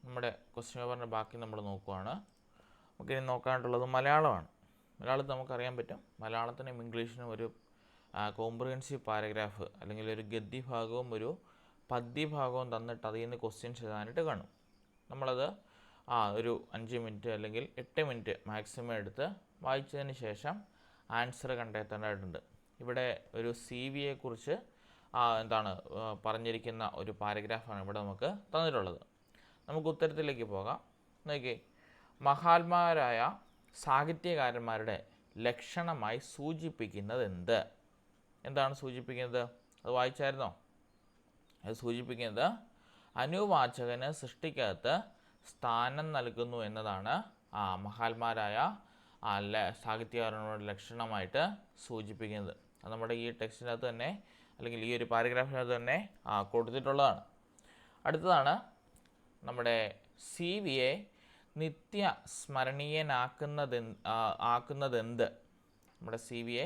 നമ്മുടെ ക്വസ്റ്റ്യൻ പേപ്പറിൻ്റെ ബാക്കി നമ്മൾ നോക്കുകയാണ്. നമുക്കിനി നോക്കാനായിട്ടുള്ളത് മലയാളമാണ്. മലയാളത്തിൽ നമുക്കറിയാൻ പറ്റും, മലയാളത്തിനും ഇംഗ്ലീഷിനും ഒരു കോംപ്രിഹെൻസീവ് പാരഗ്രാഫ് അല്ലെങ്കിൽ ഒരു ഗദ്യഭാഗവും ഒരു പദ്യഭാഗവും തന്നിട്ട് അതിൽ നിന്ന് ക്വസ്റ്റ്യൻസ് എഴുതാനായിട്ട് കാണും. നമ്മളത് ഒരു 5 മിനിറ്റ് അല്ലെങ്കിൽ 8 മിനിറ്റ് മാക്സിമം എടുത്ത് വായിച്ചതിന് ശേഷം ആൻസർ കണ്ടെത്തേണ്ടതായിട്ടുണ്ട്. ഇവിടെ ഒരു CV യെക്കുറിച്ച് പറഞ്ഞിരിക്കുന്ന ഒരു പാരഗ്രാഫാണ് ഇവിടെ നമുക്ക് തന്നിട്ടുള്ളത്. നമുക്ക് ഉത്തരത്തിലേക്ക് പോകാം. നോക്കി, മഹാത്മാരായ സാഹിത്യകാരന്മാരുടെ ലക്ഷണമായി സൂചിപ്പിക്കുന്നത് എന്താണ് സൂചിപ്പിക്കുന്നത്? അത് വായിച്ചായിരുന്നോ? അത് സൂചിപ്പിക്കുന്നത് അനുവാചകന് സൃഷ്ടിക്കകത്ത് സ്ഥാനം നൽകുന്നു എന്നതാണ് മഹാത്മാരായ സാഹിത്യകാരന്മാരുടെ ലക്ഷണമായിട്ട് സൂചിപ്പിക്കുന്നത്. അത് നമ്മുടെ ഈ ടെക്സ്റ്റിനകത്ത് തന്നെ അല്ലെങ്കിൽ ഈ ഒരു പാരഗ്രാഫിനകത്ത് തന്നെ കൊടുത്തിട്ടുള്ളതാണ്. അടുത്തതാണ് നമ്മുടെ CV യെ നിത്യ സ്മരണീയനാക്കുന്നതെന്ത്? നമ്മുടെ CV യെ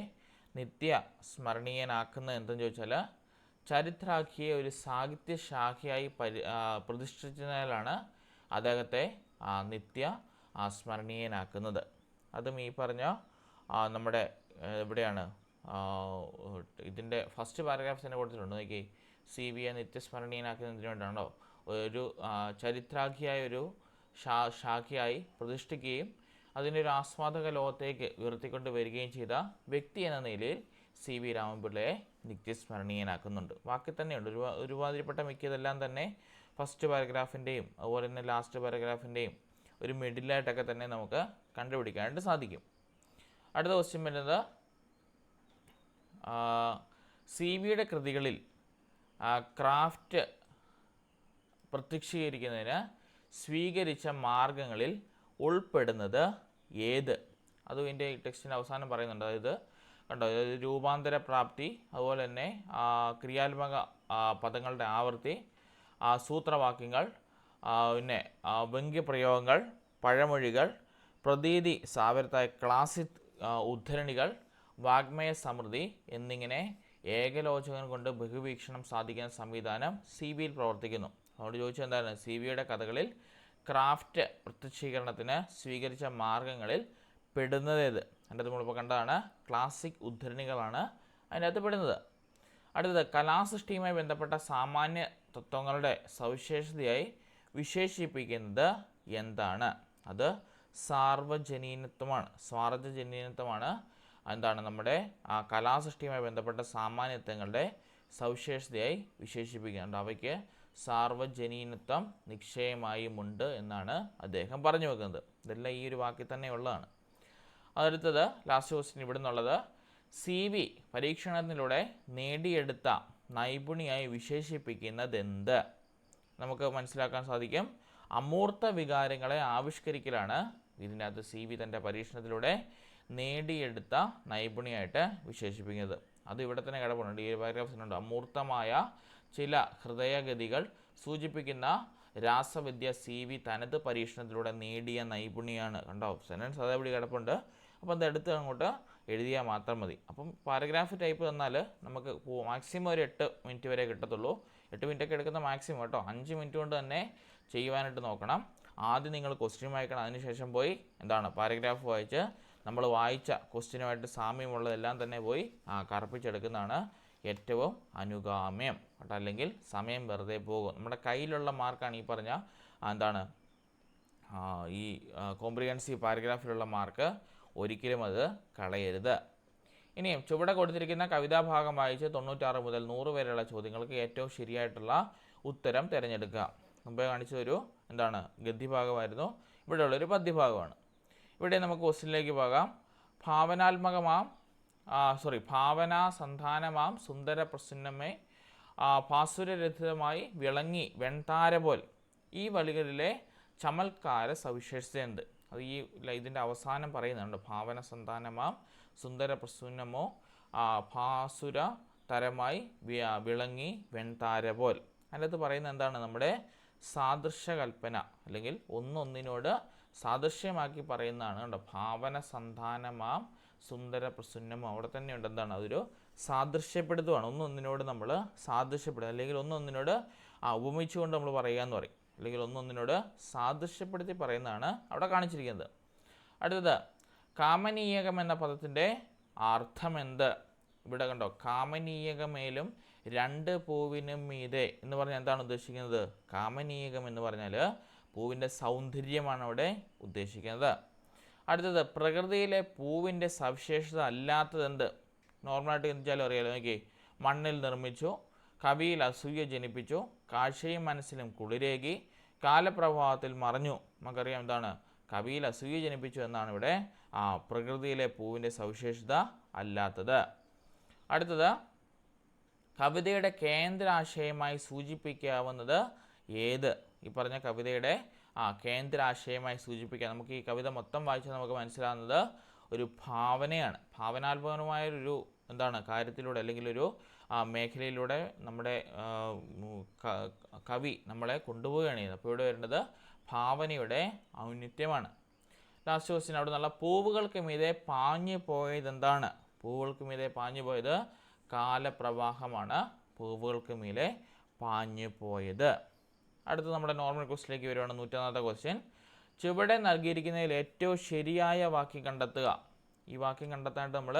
നിത്യ സ്മരണീയനാക്കുന്നത് എന്തെന്ന് ചോദിച്ചാൽ ചരിത്രാഖിയെ ഒരു സാഹിത്യശാഖയായി പ്രതിഷ്ഠിച്ചതിനാലാണ് അദ്ദേഹത്തെ നിത്യ സ്മരണീയനാക്കുന്നത്. അതും ഈ പറഞ്ഞ നമ്മുടെ എവിടെയാണ് ഇതിൻ്റെ ഫസ്റ്റ് പാരഗ്രാഫ്സ് തന്നെ കൊടുത്തിട്ടുണ്ട്. നോക്കി, CV യെ നിത്യസ്മരണീയനാക്കുന്നതിന് വേണ്ടിയാണോ ഒരു ചരിത്രാഖിയായ ഒരു ശാഖയായി പ്രതിഷ്ഠിക്കുകയും അതിൻ്റെ ഒരു ആസ്വാദക ലോകത്തേക്ക് ഉയർത്തിക്കൊണ്ട് വരികയും ചെയ്ത വ്യക്തി എന്ന നിലയിൽ CV രാമൻപിള്ളയെ നിത്യസ്മരണീയനാക്കുന്നുണ്ട്. ബാക്കി തന്നെയുണ്ട് ഒരുമാതിരിപ്പെട്ട മിക്കതെല്ലാം തന്നെ ഫസ്റ്റ് പാരഗ്രാഫിൻ്റെയും അതുപോലെ തന്നെ ലാസ്റ്റ് പാരഗ്രാഫിൻ്റെയും ഒരു മിഡിലായിട്ടൊക്കെ തന്നെ നമുക്ക് കണ്ടുപിടിക്കാനായിട്ട് സാധിക്കും. അടുത്ത ക്വസ്റ്റ്യൻ വരുന്നത് CV യുടെ കൃതികളിൽ ക്രാഫ്റ്റ് പ്രത്യക്ഷീകരിക്കുന്നതിന് സ്വീകരിച്ച മാർഗങ്ങളിൽ ഉൾപ്പെടുന്നത് ഏത്? അതും ഇതിൻ്റെ ടെക്സ്റ്റിൻ്റെ അവസാനം പറയുന്നുണ്ട്. അതായത് കണ്ടോ, അതായത് രൂപാന്തര പ്രാപ്തി, അതുപോലെ തന്നെ ക്രിയാത്മക പദങ്ങളുടെ ആവൃത്തി, സൂത്രവാക്യങ്ങൾ, പിന്നെ വ്യംഗ്യപ്രയോഗങ്ങൾ, പഴമൊഴികൾ, പ്രതീതി സാവരത്തായ ക്ലാസിക് ഉദ്ധരണികൾ, വാഗ്മയ സമൃദ്ധി എന്നിങ്ങനെ ഏകലോചകൻ കൊണ്ട് ബഹുവീക്ഷണം സാധിക്കുന്ന സംവിധാനം CV യിൽ പ്രവർത്തിക്കുന്നു. അതുകൊണ്ട് ചോദിച്ചത് എന്താണ്? CV യുടെ കഥകളിൽ ക്രാഫ്റ്റ് പ്രത്യക്ഷീകരണത്തിന് സ്വീകരിച്ച മാർഗങ്ങളിൽ പെടുന്നതേത്? അതിൻ്റെ നമ്മളിപ്പോൾ കണ്ടതാണ് ക്ലാസിക് ഉദ്ധരണികളാണ് അതിൻ്റെ അകത്ത് പെടുന്നത്. അടുത്തത് കലാസൃഷ്ടിയുമായി ബന്ധപ്പെട്ട സാമാന്യ തത്വങ്ങളുടെ സവിശേഷതയായി വിശേഷിപ്പിക്കുന്നത് എന്താണ്? അത് സാർവജനീനത്വമാണ്. എന്താണ് നമ്മുടെ കലാസൃഷ്ടിയുമായി ബന്ധപ്പെട്ട സാമാന്യത്വങ്ങളുടെ സവിശേഷതയായി വിശേഷിപ്പിക്കുന്നുണ്ട്. അവയ്ക്ക് സാർവജനീനത്വം നിശ്ചയമായുമുണ്ട് എന്നാണ് അദ്ദേഹം പറഞ്ഞു വെക്കുന്നത്. ഇതെല്ലാം ഈ ഒരു വാക്കിൽ തന്നെ ഉള്ളതാണ്. അടുത്തത് ലാസ്റ്റ് ക്വസ്റ്റ്യൻ ഇവിടെ നിന്നുള്ളത്, CV പരീക്ഷണത്തിലൂടെ നേടിയെടുത്ത നൈപുണിയായി വിശേഷിപ്പിക്കുന്നത് എന്ത്? നമുക്ക് മനസ്സിലാക്കാൻ സാധിക്കും, അമൂർത്ത വികാരങ്ങളെ ആവിഷ്കരിക്കലാണ് ഇതിൻ്റെ അകത്ത് CV തൻ്റെ പരീക്ഷണത്തിലൂടെ നേടിയെടുത്ത നൈപുണിയായിട്ട് വിശേഷിപ്പിക്കുന്നത്. അത് ഇവിടെ തന്നെ കിടപ്പുണ്ട്, ഈ പാരഗ്രാഫിനുണ്ട്. അമൂർത്തമായ ചില ഹൃദയഗതികൾ സൂചിപ്പിക്കുന്ന രാസവിദ്യ CV തനത് പരീക്ഷണത്തിലൂടെ നേടിയ നൈപുണിയാണ്. കണ്ടോ, സെൻറ്റൻസ് അതേപടി കിടപ്പുണ്ട്. അപ്പോൾ അതെടുത്ത് അങ്ങോട്ട് എഴുതിയാൽ മാത്രം മതി. അപ്പം പാരഗ്രാഫ് ടൈപ്പ് തന്നാൽ നമുക്ക് മാക്സിമം ഒരു 8 മിനിറ്റ് വരെ കിട്ടത്തുള്ളൂ. 8 മിനിറ്റൊക്കെ എടുക്കുന്ന മാക്സിമം കേട്ടോ. 5 മിനിറ്റ് കൊണ്ട് തന്നെ ചെയ്യുവാനായിട്ട് നോക്കണം. ആദ്യം നിങ്ങൾ ക്വസ്റ്റ്യൻ വായിക്കണം, അതിനുശേഷം പോയി പാരഗ്രാഫ് വായിച്ച് നമ്മൾ വായിച്ച ക്വസ്റ്റ്യനുമായിട്ട് സാമ്യമുള്ളതെല്ലാം തന്നെ പോയി കറുപ്പിച്ചെടുക്കുന്നതാണ് ഏറ്റവും അനുഗാമ്യം കേട്ടോ. അല്ലെങ്കിൽ സമയം വെറുതെ പോകും. നമ്മുടെ കയ്യിലുള്ള മാർക്കാണ് ഈ പറഞ്ഞ ഈ കോംപ്രിഹെൻസീവ് പാരഗ്രാഫിലുള്ള മാർക്ക്. ഒരിക്കലും അത് കളയരുത്. ഇനിയും ചുവടെ കൊടുത്തിരിക്കുന്ന കവിതാഭാഗം വായിച്ച് 96 മുതൽ 100 വരെയുള്ള ചോദ്യങ്ങൾക്ക് ഏറ്റവും ശരിയായിട്ടുള്ള ഉത്തരം തിരഞ്ഞെടുക്കുക. മുമ്പേ കാണിച്ചൊരു ഗദ്യഭാഗമായിരുന്നു, ഇവിടെയുള്ളൊരു പദ്യഭാഗമാണ്. ഇവിടെ നമുക്ക് ക്വസ്റ്റ്യനിലേക്ക് പോകാം. ഭാവനാസന്ധാനമാം സുന്ദര പ്രസന്നമേ ഭാസുരരഹിതമായി വിളങ്ങി വെൺതാര പോൽ ഈ വളികളിലെ ചമൽക്കാര സവിശേഷത എന്ത്? അത് ഇതിൻ്റെ അവസാനം പറയുന്നുണ്ട്. ഭാവനസന്താനമാം സുന്ദര പ്രസന്നമോ ഭാസുര തരമായി വിളങ്ങി വെൺതാര പോൽ. അതിനകത്ത് പറയുന്നത് എന്താണ്? നമ്മുടെ സാദൃശ്യകൽപ്പന അല്ലെങ്കിൽ ഒന്നൊന്നിനോട് സാദൃശ്യമാക്കി പറയുന്നതാണ്. കണ്ടോ, ഭാവനസന്ധാനമാം സുന്ദര പ്രസന്നമോ അവിടെ തന്നെയുണ്ട്. അതൊരു സാദൃശ്യപ്പെടുത്തുകയാണ്. ഒന്നൊന്നിനോട് നമ്മൾ സാദൃശ്യപ്പെടുക അല്ലെങ്കിൽ ഒന്നൊന്നിനോട് ഉപമിച്ചുകൊണ്ട് നമ്മൾ പറയുക എന്ന് പറയും. അല്ലെങ്കിൽ ഒന്നൊന്നിനോട് സാദൃശ്യപ്പെടുത്തി പറയുന്നതാണ് അവിടെ കാണിച്ചിരിക്കുന്നത്. അടുത്തത് കാമനീയകം എന്ന പദത്തിൻ്റെ അർത്ഥമെന്ത്? ഇവിടെ കണ്ടോ, കാമനീയകമേലും രണ്ട് പൂവിനും മീതെ എന്ന് പറഞ്ഞാൽ എന്താണ് ഉദ്ദേശിക്കുന്നത്? കാമനീയകം എന്ന് പറഞ്ഞാൽ പൂവിൻ്റെ സൗന്ദര്യമാണ് അവിടെ ഉദ്ദേശിക്കുന്നത്. അടുത്തത് പ്രകൃതിയിലെ പൂവിൻ്റെ സവിശേഷത അല്ലാത്തതെന്ത്? നോർമലായിട്ട് എന്തായാലും അറിയാലോ, നോക്കി, മണ്ണിൽ നിർമ്മിച്ചു, കവിയിൽ അസൂയ ജനിപ്പിച്ചു, കാഴ്ചയും മനസ്സിലും കുളിരേകി, കാലപ്രവാഹത്തിൽ മറഞ്ഞു. നമുക്കറിയാം എന്താണ് കവിയിൽ അസൂയ ജനിപ്പിച്ചു എന്നാണ് ഇവിടെ പ്രകൃതിയിലെ പൂവിൻ്റെ സവിശേഷത അല്ലാത്തത്. അടുത്തത് കവിതയുടെ കേന്ദ്ര ആശയമായി സൂചിപ്പിക്കാവുന്നത് ഏത്? ഈ പറഞ്ഞ കവിതയുടെ കേന്ദ്ര ആശയമായി സൂചിപ്പിക്കുക. നമുക്ക് ഈ കവിത മൊത്തം വായിച്ചാൽ നമുക്ക് മനസ്സിലാകുന്നത് ഒരു ഭാവനയാണ്. ഭാവനാത്മകമായൊരു എന്താണ് കാര്യത്തിലൂടെ അല്ലെങ്കിൽ ഒരു മേഖലയിലൂടെ നമ്മുടെ കവി നമ്മളെ കൊണ്ടുപോവുകയാണ് ചെയ്യുന്നത്. അപ്പോൾ ഇവിടെ വരേണ്ടത് ഭാവനയുടെ ഔന്നിത്യമാണ്. ലാസ്റ്റ് ക്വസ്റ്റ്യൻ അവിടെ നിന്നുള്ള പൂവുകൾക്ക് മീതെ പാഞ്ഞു പോയത് എന്താണ്? പൂവുകൾക്ക് മീതെ പാഞ്ഞു പോയത് കാലപ്രവാഹമാണ്. പൂവുകൾക്ക് മീതെ പാഞ്ഞു പോയത്. അടുത്ത നമ്മുടെ നോർമൽ ക്വസ്റ്റിലേക്ക് വരുവാണ്. 101ാമത്തെ ക്വസ്റ്റ്യൻ. ചുവടെ നൽകിയിരിക്കുന്നതിൽ ഏറ്റവും ശരിയായ വാക്യം കണ്ടെത്തുക. ഈ വാക്യം കണ്ടെത്താനായിട്ട് നമ്മൾ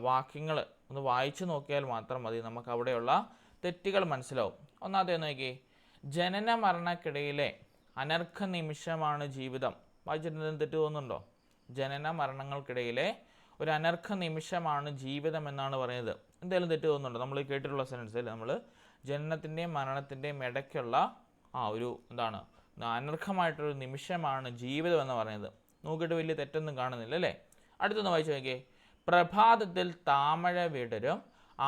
വാക്യങ്ങൾ ഒന്ന് വായിച്ചു നോക്കിയാൽ മാത്രം മതി, നമുക്ക് അവിടെയുള്ള തെറ്റുകൾ മനസ്സിലാവും. ഒന്നാമത്തെ നോക്കി, ജനന മരണക്കിടയിലെ അനർഘ നിമിഷമാണ് ജീവിതം. വായിച്ചിട്ട് തെറ്റ് തോന്നുന്നുണ്ടോ? ജനന മരണങ്ങൾക്കിടയിലെ ഒരു അനർഘ നിമിഷമാണ് ജീവിതം എന്നാണ് പറയുന്നത്. എന്തെങ്കിലും തെറ്റ് തോന്നുന്നുണ്ടോ? നമ്മൾ കേട്ടിട്ടുള്ള സെൻറ്റൻസിൽ നമ്മൾ ജനനത്തിൻ്റെയും മരണത്തിൻ്റെയും ഇടയ്ക്കുള്ള ഒരു എന്താണ് അനർഘമായിട്ടൊരു നിമിഷമാണ് ജീവിതം എന്ന് പറയുന്നത്. നോക്കിയിട്ട് വലിയ തെറ്റൊന്നും കാണുന്നില്ല അല്ലേ? അടുത്തൊന്ന് വായിച്ചു നോക്കിയേ. പ്രഭാതത്തിൽ താമര വിടരും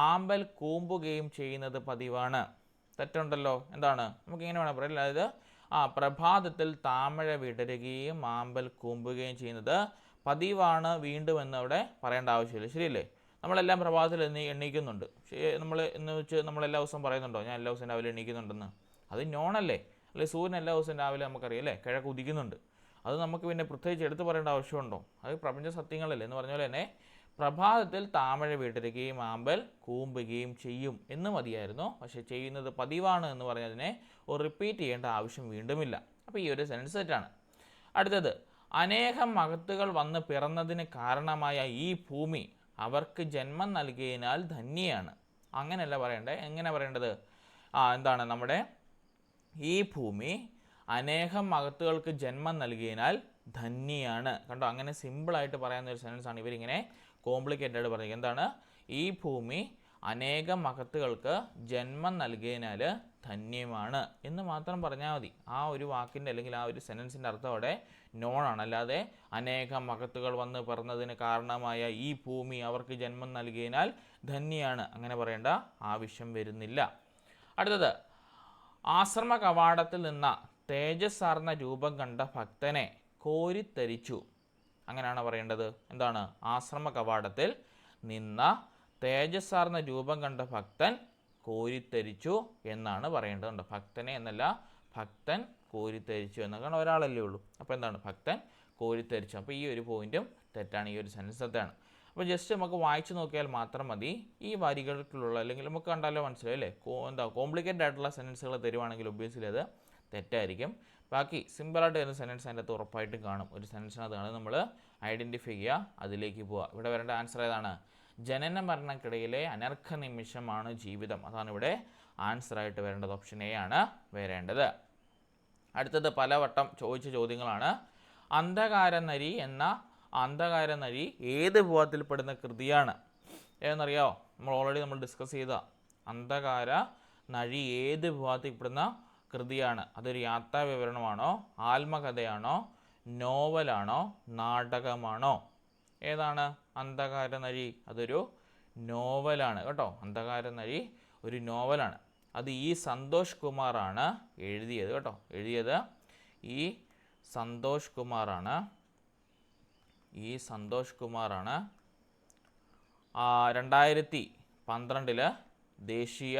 ആമ്പൽ കൂമ്പുകയും ചെയ്യുന്നത് പതിവാണ്. തെറ്റുണ്ടല്ലോ. എന്താണ്? നമുക്ക് ഇങ്ങനെ വേണം പറയാം. അതായത് പ്രഭാതത്തിൽ താമര വിടരുകയും ആമ്പൽ കൂമ്പുകയും ചെയ്യുന്നത് പതിവാണ് വീണ്ടും എന്നവിടെ പറയേണ്ട ആവശ്യമില്ല. ശരിയല്ലേ? നമ്മളെല്ലാം പ്രഭാതത്തിൽ എണീക്കുന്നുണ്ട്. നമ്മൾ എന്ന് വെച്ച് നമ്മളെല്ലാ ദിവസവും പറയുന്നുണ്ടോ ഞാൻ എല്ലാ ദിവസവും രാവിലെ എണീക്കുന്നുണ്ടെന്ന്? അത് നോണല്ലേ? അല്ലെ സൂര്യൻ എല്ലാ ദിവസവും രാവിലെ നമുക്കറിയാം അല്ലേ കിഴക്ക് ഉദിക്കുന്നുണ്ട്. അത് നമുക്ക് പിന്നെ പ്രത്യേകിച്ച് എടുത്ത് പറയേണ്ട ആവശ്യമുണ്ടോ? അത് പ്രപഞ്ച സത്യങ്ങളല്ലേ? എന്ന് പറഞ്ഞ പോലെ തന്നെ പ്രഭാതത്തിൽ താമര വിടരുകയും ആമ്പൽ കൂമ്പുകയും ചെയ്യും എന്ന് മതിയായിരുന്നു. പക്ഷേ ചെയ്യുന്നത് പതിവാണ് എന്ന് പറഞ്ഞതിനെ റിപ്പീറ്റ് ചെയ്യേണ്ട ആവശ്യം വീണ്ടുമില്ല. അപ്പോൾ ഈ ഒരു സെൻറ്റൻസ് തെറ്റാണ്. അടുത്തത്, അനേകം മഹത്തുകൾ വന്ന് പിറന്നതിന് കാരണമായ ഈ ഭൂമി അവർക്ക് ജന്മം നൽകിയതിനാൽ ധന്യയാണ്. അങ്ങനെയല്ല പറയേണ്ടത്. എങ്ങനെ പറയേണ്ടത്? എന്താണ് നമ്മുടെ ഈ ഭൂമി അനേകം മഹത്തുകൾക്ക് ജന്മം നൽകിയതിനാൽ ധന്യയാണ്. കണ്ടോ? അങ്ങനെ സിമ്പിളായിട്ട് പറയാവുന്ന ഒരു സെൻറ്റൻസ് ആണ് ഇവരിങ്ങനെ കോംപ്ലിക്കേറ്റഡ് പറയുന്നത്. എന്താണ്? ഈ ഭൂമി അനേകം മഹത്തുകൾക്ക് ജന്മം നൽകിയതിനാൽ ധന്യമാണ് എന്ന് മാത്രം പറഞ്ഞാൽ മതി. ആ ഒരു വാക്കിൻ്റെ അല്ലെങ്കിൽ ആ ഒരു സെൻറ്റൻസിൻ്റെ അർത്ഥം അവിടെ നോണാണ്. അല്ലാതെ അനേകം മഹത്തുകൾ വന്ന് പിറന്നതിന് കാരണമായ ഈ ഭൂമി അവർക്ക് ജന്മം നൽകിയതിനാൽ ധന്യയാണ് അങ്ങനെ പറയേണ്ട ആവശ്യം വരുന്നില്ല. അടുത്തത്, ആശ്രമ കവാടത്തിൽ നിന്ന തേജസ്സാർന്ന രൂപം കണ്ട ഭക്തനെ കോരിത്തരിച്ചു. അങ്ങനെയാണ് പറയേണ്ടത്. എന്താണ്? ആശ്രമ കവാടത്തിൽ നിന്ന തേജസ്സാർന്ന രൂപം കണ്ട ഭക്തൻ കോരിത്തരിച്ചു എന്നാണ് പറയേണ്ടതുണ്ട്. ഭക്തനെ എന്നല്ല, ഭക്തൻ കോരിത്തരിച്ചു എന്ന. കാരണം ഒരാളല്ലേ ഉള്ളൂ. അപ്പോൾ എന്താണ്? ഭക്തൻ കോരിത്തരിച്ചു. അപ്പോൾ ഈ ഒരു പോയിന്റും തെറ്റാണ്. ഈ ഒരു സെൻറ്റൻസ് തെറ്റാണ്. അപ്പോൾ ജസ്റ്റ് നമുക്ക് വായിച്ചു നോക്കിയാൽ മാത്രം മതി. ഈ വരികൾക്കുള്ള അല്ലെങ്കിൽ നമുക്ക് കണ്ടാലോ മനസ്സിലായി അല്ലേ? കോംപ്ലിക്കേറ്റഡ് ആയിട്ടുള്ള സെൻറ്റൻസുകൾ തരുവാണെങ്കിൽ ഒബ്വിയസ്ലി അത് തെറ്റായിരിക്കും. ബാക്കി സിമ്പിളായിട്ട് വരുന്ന സെൻറ്റൻസ് അതിൻ്റെ അകത്ത് ഉറപ്പായിട്ടും കാണും. ഒരു സെൻറ്റൻസിനകത്താണ് നമ്മൾ ഐഡൻറ്റിഫൈ ചെയ്യുക, അതിലേക്ക് പോവുക. ഇവിടെ വരേണ്ട ആൻസർ ഏതാണ്? ജനന മരണക്കിടയിലെ അനർഘ നിമിഷമാണ് ജീവിതം. അതാണ് ഇവിടെ ആൻസറായിട്ട് വരേണ്ടത്. ഓപ്ഷൻ എ ആണ് വരേണ്ടത്. അടുത്തത് പലവട്ടം ചോദിച്ച ചോദ്യങ്ങളാണ്. അന്ധകാരനരി എന്ന അന്ധകാരനരി ഏത് വിഭാഗത്തിൽപ്പെടുന്ന കൃതിയാണ്? ഏതെന്നറിയോ? നമ്മൾ ഡിസ്കസ് ചെയ്ത അന്ധകാര നരി ഏത് വിഭാഗത്തിൽപ്പെടുന്ന കൃതിയാണ്? അതൊരു യാത്രാവിവരണമാണോ, ആത്മകഥയാണോ, നോവലാണോ, നാടകമാണോ? ഏതാണ് അന്ധകാരനരി? അതൊരു നോവലാണ് കേട്ടോ. അന്ധകാരനരി ഒരു നോവലാണ്. അത് ഈ സന്തോഷ് കുമാറാണ് എഴുതിയത് കേട്ടോ. എഴുതിയത് ഈ സന്തോഷ് കുമാറാണ്. 2012 ദേശീയ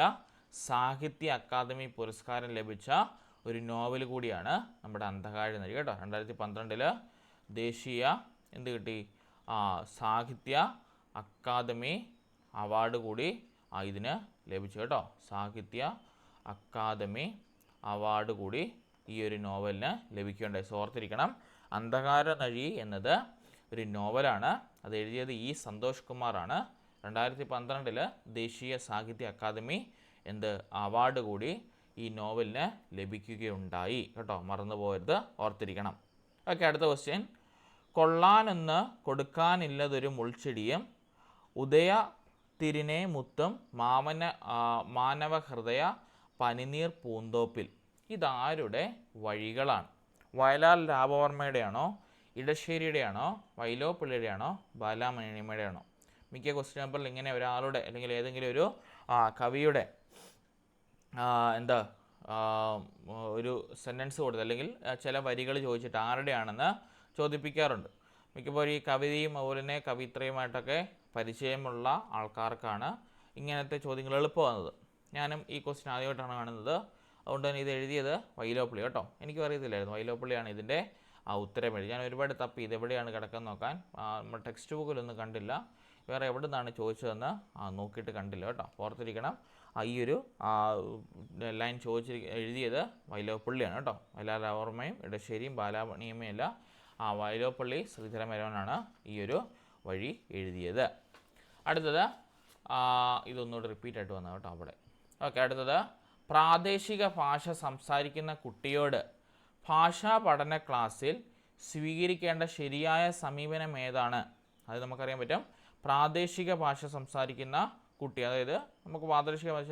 സാഹിത്യ അക്കാദമി പുരസ്കാരം ലഭിച്ച ഒരു നോവൽ കൂടിയാണ് നമ്മുടെ അന്ധകാരനരി കേട്ടോ. 2012 ദേശീയ എന്ത് കിട്ടി? സാഹിത്യ അക്കാദമി അവാർഡ് കൂടി ഇതിന് ലഭിച്ചു കേട്ടോ. സാഹിത്യ അക്കാദമി അവാർഡ് കൂടി ഈ ഒരു നോവലിന് ലഭിക്കുകയുണ്ടായി. ഓർത്തിരിക്കണം, അന്ധകാരനഴി എന്നത് ഒരു നോവലാണ്. അത് എഴുതിയത് ഇ സന്തോഷ് കുമാറാണ്. 2012 ദേശീയ സാഹിത്യ അക്കാദമി അവാർഡ് കൂടി ഈ നോവലിന് ലഭിക്കുകയുണ്ടായി കേട്ടോ, മറന്നു പോകരുത്, ഓർത്തിരിക്കണം. ഓക്കെ, അടുത്ത ക്വസ്റ്റ്യൻ. കൊള്ളാനെന്ന് കൊടുക്കാനില്ലതൊരു മുൾച്ചെടിയും ഉദയ തിരിനെ മുത്തും മാനവഹൃദയ പനിനീർ പൂന്തോപ്പിൽ. ഇതാരുടെ വഴികളാണ്? വയലാർ രാമവർമ്മയുടെയാണോ, ഇടശ്ശേരിയുടെയാണോ, വൈലോപ്പിള്ളിയുടെയാണോ, ബാലാമണിയമ്മയുടെയാണോ? മിക്ക ക്വസ്റ്റ്യൻ പേപ്പറിൽ ഇങ്ങനെ ഒരാളുടെ അല്ലെങ്കിൽ ഏതെങ്കിലും ഒരു കവിയുടെ ഒരു സെൻറ്റൻസ് കൊടുത്ത് അല്ലെങ്കിൽ ചില വരികൾ ചോദിച്ചിട്ട് ആരുടെയാണെന്ന് ചോദിപ്പിക്കാറുണ്ട്. മിക്കപ്പോഴും ഈ കവിതയും അതുപോലെ തന്നെ കവിത്രയുമായിട്ടൊക്കെ പരിചയമുള്ള ആൾക്കാർക്കാണ് ഇങ്ങനത്തെ ചോദ്യങ്ങൾ എളുപ്പമാകുന്നത്. ഞാനും ഈ ക്വസ്റ്റ്യൻ ആദ്യമായിട്ടാണ് കാണുന്നത്, അതുകൊണ്ട് തന്നെ ഇത് എഴുതിയത് വൈലോപ്പിള്ളി കേട്ടോ. എനിക്കും അറിയത്തില്ലായിരുന്നു വൈലോപ്പിള്ളിയാണ് ഇതിൻ്റെ ഉത്തരം എഴുതി. ഞാൻ ഒരുപാട് തപ്പി ഇതെവിടെയാണ് കിടക്കുന്നത് നോക്കാൻ. നമ്മുടെ ടെക്സ്റ്റ് ബുക്കിലൊന്നും കണ്ടില്ല, വേറെ എവിടെ നിന്നാണ് ചോദിച്ചതെന്ന് നോക്കിയിട്ട് കണ്ടില്ല കേട്ടോ. ഓർത്തിരിക്കണം, ഈ ഒരു ലൈൻ എഴുതിയത് വൈലോപ്പിള്ളിയാണ് കേട്ടോ. വയലാർ രാമവർമ്മയും ഇടശ്ശേരിയും ബാലാമണിയമ്മയല്ല, വൈലോപ്പിള്ളി ശ്രീധരമേനോനാണ് ഈ ഒരു വഴി എഴുതിയത്. അടുത്തത് ഇതൊന്നുകൂടി റിപ്പീറ്റ് ആയിട്ട് വന്നത് കേട്ടോ അവിടെ. ഓക്കെ, അടുത്തത് പ്രാദേശിക ഭാഷ സംസാരിക്കുന്ന കുട്ടിയോട് ഭാഷാ പഠന ക്ലാസ്സിൽ സ്വീകരിക്കേണ്ട ശരിയായ സമീപനം ഏതാണ്? അത് നമുക്കറിയാൻ പറ്റും. പ്രാദേശിക ഭാഷ സംസാരിക്കുന്ന കുട്ടി, അതായത് നമുക്ക് പ്രാദേശിക ഭാഷ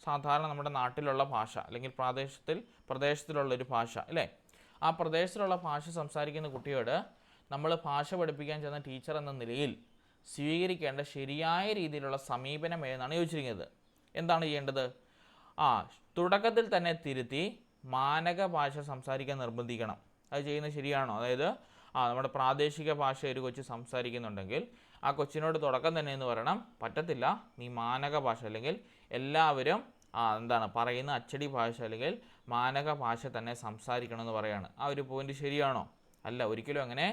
സാധാരണ നമ്മുടെ നാട്ടിലുള്ള ഭാഷ അല്ലെങ്കിൽ പ്രദേശത്തിലുള്ളൊരു ഭാഷ അല്ലേ, ആ പ്രദേശത്തിലുള്ള ഭാഷ സംസാരിക്കുന്ന കുട്ടിയോട് നമ്മൾ ഭാഷ പഠിപ്പിക്കാൻ ചെന്ന ടീച്ചർ എന്ന നിലയിൽ സ്വീകരിക്കേണ്ട ശരിയായ രീതിയിലുള്ള സമീപനം ഏതെന്നാണ് ചോദിച്ചിരിക്കുന്നത്. എന്താണ് ചെയ്യേണ്ടത്? തുടക്കത്തിൽ തന്നെ തിരുത്തി മാനക ഭാഷ സംസാരിക്കാൻ നിർബന്ധിക്കണം. അത് ചെയ്യുന്നത് ശരിയാണോ? അതായത് നമ്മുടെ പ്രാദേശിക ഭാഷ ഒരു കൊച്ചു സംസാരിക്കുന്നുണ്ടെങ്കിൽ ആ കൊച്ചിനോട് തുടക്കം തന്നെ എന്ന് പറയണം, പറ്റത്തില്ല, നീ മാനക ഭാഷ അല്ലെങ്കിൽ എല്ലാവരും പറയുന്ന അച്ചടി ഭാഷ അല്ലെങ്കിൽ മാനക ഭാഷ തന്നെ സംസാരിക്കണം എന്ന് പറയാണ്. ആ ഒരു പോയിന്റ് ശരിയാണോ? അല്ല, ഒരിക്കലും അങ്ങനെ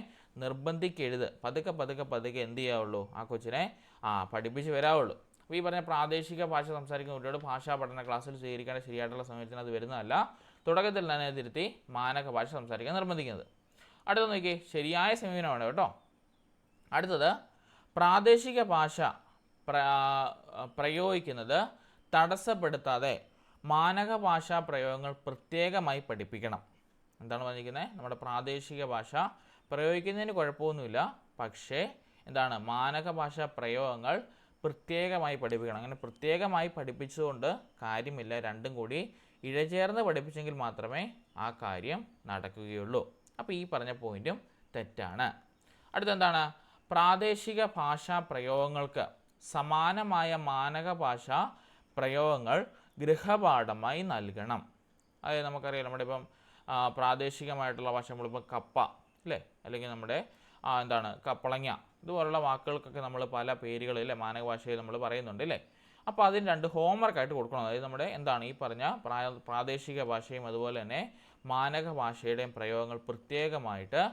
നിർബന്ധിക്കരുത്. പതുക്കെ എന്ത് ചെയ്യാവുള്ളൂ, ആ കൊച്ചിനെ പഠിപ്പിച്ച് വരാവുള്ളൂ. അപ്പോൾ ഈ പറഞ്ഞ പ്രാദേശിക ഭാഷ സംസാരിക്കുന്ന കുട്ടിയോട് ഭാഷാ പഠന ക്ലാസ്സിൽ സ്വീകരിക്കേണ്ട ശരിയായിട്ടുള്ള സമയത്തിന് അത് വരുന്നതല്ല. തുടക്കത്തിൽ തന്നെ തിരുത്തി മാനക ഭാഷ സംസാരിക്കാൻ നിർബന്ധിക്കുന്നത്. അടുത്ത നോക്കി, ശരിയായ സമീപനമാണ് കേട്ടോ. അടുത്തത്, പ്രാദേശിക ഭാഷ പ്രയോഗിക്കുന്നത് തടസ്സപ്പെടുത്താതെ മാനക ഭാഷാ പ്രയോഗങ്ങൾ പ്രത്യേകമായി പഠിപ്പിക്കണം. എന്താണ് പറഞ്ഞിരിക്കുന്നത്? നമ്മുടെ പ്രാദേശിക ഭാഷ പ്രയോഗിക്കുന്നതിന് കുഴപ്പമൊന്നുമില്ല, പക്ഷേ മാനക ഭാഷാ പ്രയോഗങ്ങൾ പ്രത്യേകമായി പഠിപ്പിക്കണം. അങ്ങനെ പ്രത്യേകമായി പഠിപ്പിച്ചുകൊണ്ട് കാര്യമില്ല, രണ്ടും കൂടി ഇഴചേർന്ന് പഠിപ്പിച്ചെങ്കിൽ മാത്രമേ ആ കാര്യം നടക്കുകയുള്ളൂ. അപ്പോൾ ഈ പറഞ്ഞ പോയിന്റും തെറ്റാണ്. അടുത്തെന്താണ്? പ്രാദേശിക ഭാഷാ പ്രയോഗങ്ങൾക്ക് സമാനമായ മാനക ഭാഷാ പ്രയോഗങ്ങൾ ഗൃഹപാഠമായി നൽകണം. അതായത് നമുക്കറിയാം, നമ്മുടെ ഇപ്പം പ്രാദേശികമായിട്ടുള്ള ഭാഷ നമ്മളിപ്പോൾ കപ്പ അല്ലേ, അല്ലെങ്കിൽ നമ്മുടെ കപ്പളങ്ങ, ഇതുപോലുള്ള വാക്കുകൾക്കൊക്കെ നമ്മൾ പല പേരുകളില്ലേ മാനക ഭാഷയിൽ നമ്മൾ പറയുന്നുണ്ട് അല്ലേ. അപ്പോൾ അതിന് 2 ഹോംവർക്കായിട്ട് കൊടുക്കണം. അതായത് നമ്മുടെ ഈ പറഞ്ഞ പ്രാദേശിക ഭാഷയും അതുപോലെ തന്നെ മാനക ഭാഷയുടെയും പ്രയോഗങ്ങൾ പ്രത്യേകമായിട്ട്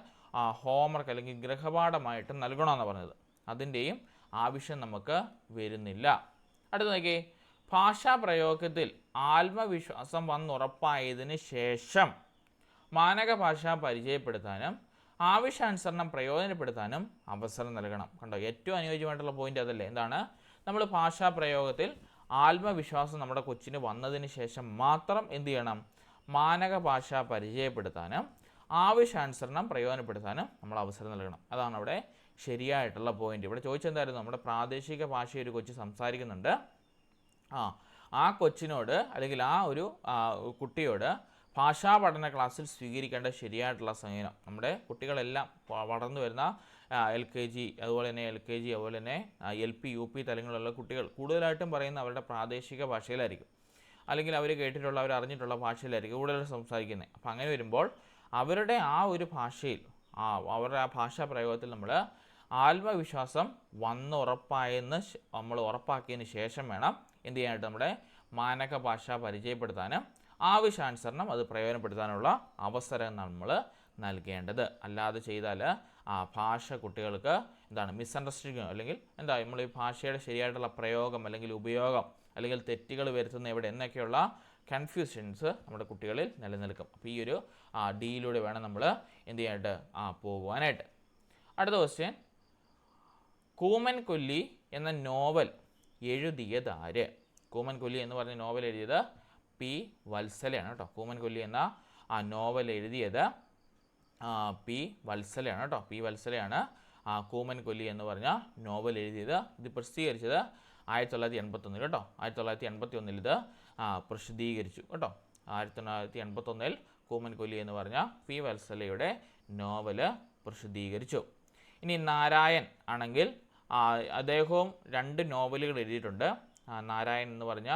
ഹോംവർക്ക് അല്ലെങ്കിൽ ഗൃഹപാഠമായിട്ട് നൽകണമെന്നാണ് പറഞ്ഞത്. അതിൻ്റെയും ആവശ്യം നമുക്ക് വരുന്നില്ല. അടുത്ത നോക്കി, ഭാഷാ പ്രയോഗത്തിൽ ആത്മവിശ്വാസം വന്നുറപ്പായതിന് ശേഷം മാനക ഭാഷ പരിചയപ്പെടുത്താനും ആവശ്യാനുസരണം പ്രയോജനപ്പെടുത്താനും അവസരം നൽകണം. കണ്ടോ, ഏറ്റവും അനുയോജ്യമായിട്ടുള്ള പോയിന്റ് അതല്ലേ. നമ്മൾ ഭാഷാ പ്രയോഗത്തിൽ ആത്മവിശ്വാസം നമ്മുടെ കൊച്ചിന് വന്നതിന് ശേഷം മാത്രം എന്ത് ചെയ്യണം? മാനക ഭാഷ പരിചയപ്പെടുത്താനും ആവശ്യാനുസരണം പ്രയോജനപ്പെടുത്താനും നമ്മൾ അവസരം നൽകണം. അതാണ് അവിടെ ശരിയായിട്ടുള്ള പോയിന്റ്. ഇവിടെ ചോദിച്ചെന്തായിരുന്നു? നമ്മുടെ പ്രാദേശിക ഭാഷ ഒരു കൊച്ചു സംസാരിക്കുന്നുണ്ട്, ആ കൊച്ചിനോട് അല്ലെങ്കിൽ ആ ഒരു കുട്ടിയോട് ഭാഷാ പഠന ക്ലാസ്സിൽ സ്വീകരിക്കേണ്ട ശരിയായിട്ടുള്ള സമീപനം. നമ്മുടെ കുട്ടികളെല്ലാം വളർന്നു വരുന്ന LKG അതുപോലെ തന്നെ LP UP തലങ്ങളിലുള്ള കുട്ടികൾ കൂടുതലായിട്ടും പറയുന്ന അവരുടെ പ്രാദേശിക ഭാഷയിലായിരിക്കും, അല്ലെങ്കിൽ അവർ കേട്ടിട്ടുള്ള അവർ അറിഞ്ഞിട്ടുള്ള ഭാഷയിലായിരിക്കും കൂടുതൽ സംസാരിക്കുന്നത്. അപ്പം അങ്ങനെ വരുമ്പോൾ അവരുടെ ആ ഒരു ഭാഷയിൽ അവരുടെ ആ ഭാഷാ പ്രയോഗത്തിൽ നമ്മൾ ആത്മവിശ്വാസം നമ്മൾ ഉറപ്പാക്കിയതിന് ശേഷം വേണം എന്ത് ചെയ്യാനായിട്ട് നമ്മുടെ മാനക ഭാഷ പരിചയപ്പെടുത്താനും ആവശ്യാനുസരണം അത് പ്രയോജനപ്പെടുത്താനുള്ള അവസരം നമ്മൾ നൽകേണ്ടത്. അല്ലാതെ ചെയ്താൽ ഭാഷ കുട്ടികൾക്ക് മിസ്അണ്ടർസ്റ്റാൻഡിങ് അല്ലെങ്കിൽ നമ്മൾ ഈ ഭാഷയുടെ ശരിയായിട്ടുള്ള പ്രയോഗം അല്ലെങ്കിൽ ഉപയോഗം അല്ലെങ്കിൽ തെറ്റുകൾ വരുത്തുന്ന എവിടെ എന്നൊക്കെയുള്ള കൺഫ്യൂഷൻസ് നമ്മുടെ കുട്ടികളിൽ നിലനിൽക്കും. അപ്പോൾ ഈ ഒരു ഡിയിലൂടെ വേണം നമ്മൾ എന്ത് ചെയ്യാനായിട്ട് പോകുവാനായിട്ട്. അടുത്ത ക്വസ്റ്റ്യൻ, കൂമൻ കൊല്ലി എന്ന നോവൽ എഴുതിയത് ആര്? കൂമൻ കൊല്ലി എന്ന് പറഞ്ഞ നോവൽ എഴുതിയത് പി വത്സലയാണ് കേട്ടോ. കൂമൻ കൊല്ലി എന്ന നോവൽ എഴുതിയത് പി വത്സലയാണ് കേട്ടോ. പി വത്സലയാണ് കൂമൻ കൊല്ലി എന്ന് പറഞ്ഞ നോവൽ എഴുതിയത്. ഇത് പ്രസിദ്ധീകരിച്ചത് 1981 കേട്ടോ. 1981 ഇത് പ്രസിദ്ധീകരിച്ചു കേട്ടോ. 1981 കൂമൻ കൊല്ലി എന്ന് പറഞ്ഞ പി വത്സലയുടെ നോവല് പ്രസിദ്ധീകരിച്ചു. ഇനി നാരായൺ ആണെങ്കിൽ അദ്ദേഹവും 2 നോവലുകൾ എഴുതിയിട്ടുണ്ട്. നാരായൺ എന്ന് പറഞ്ഞ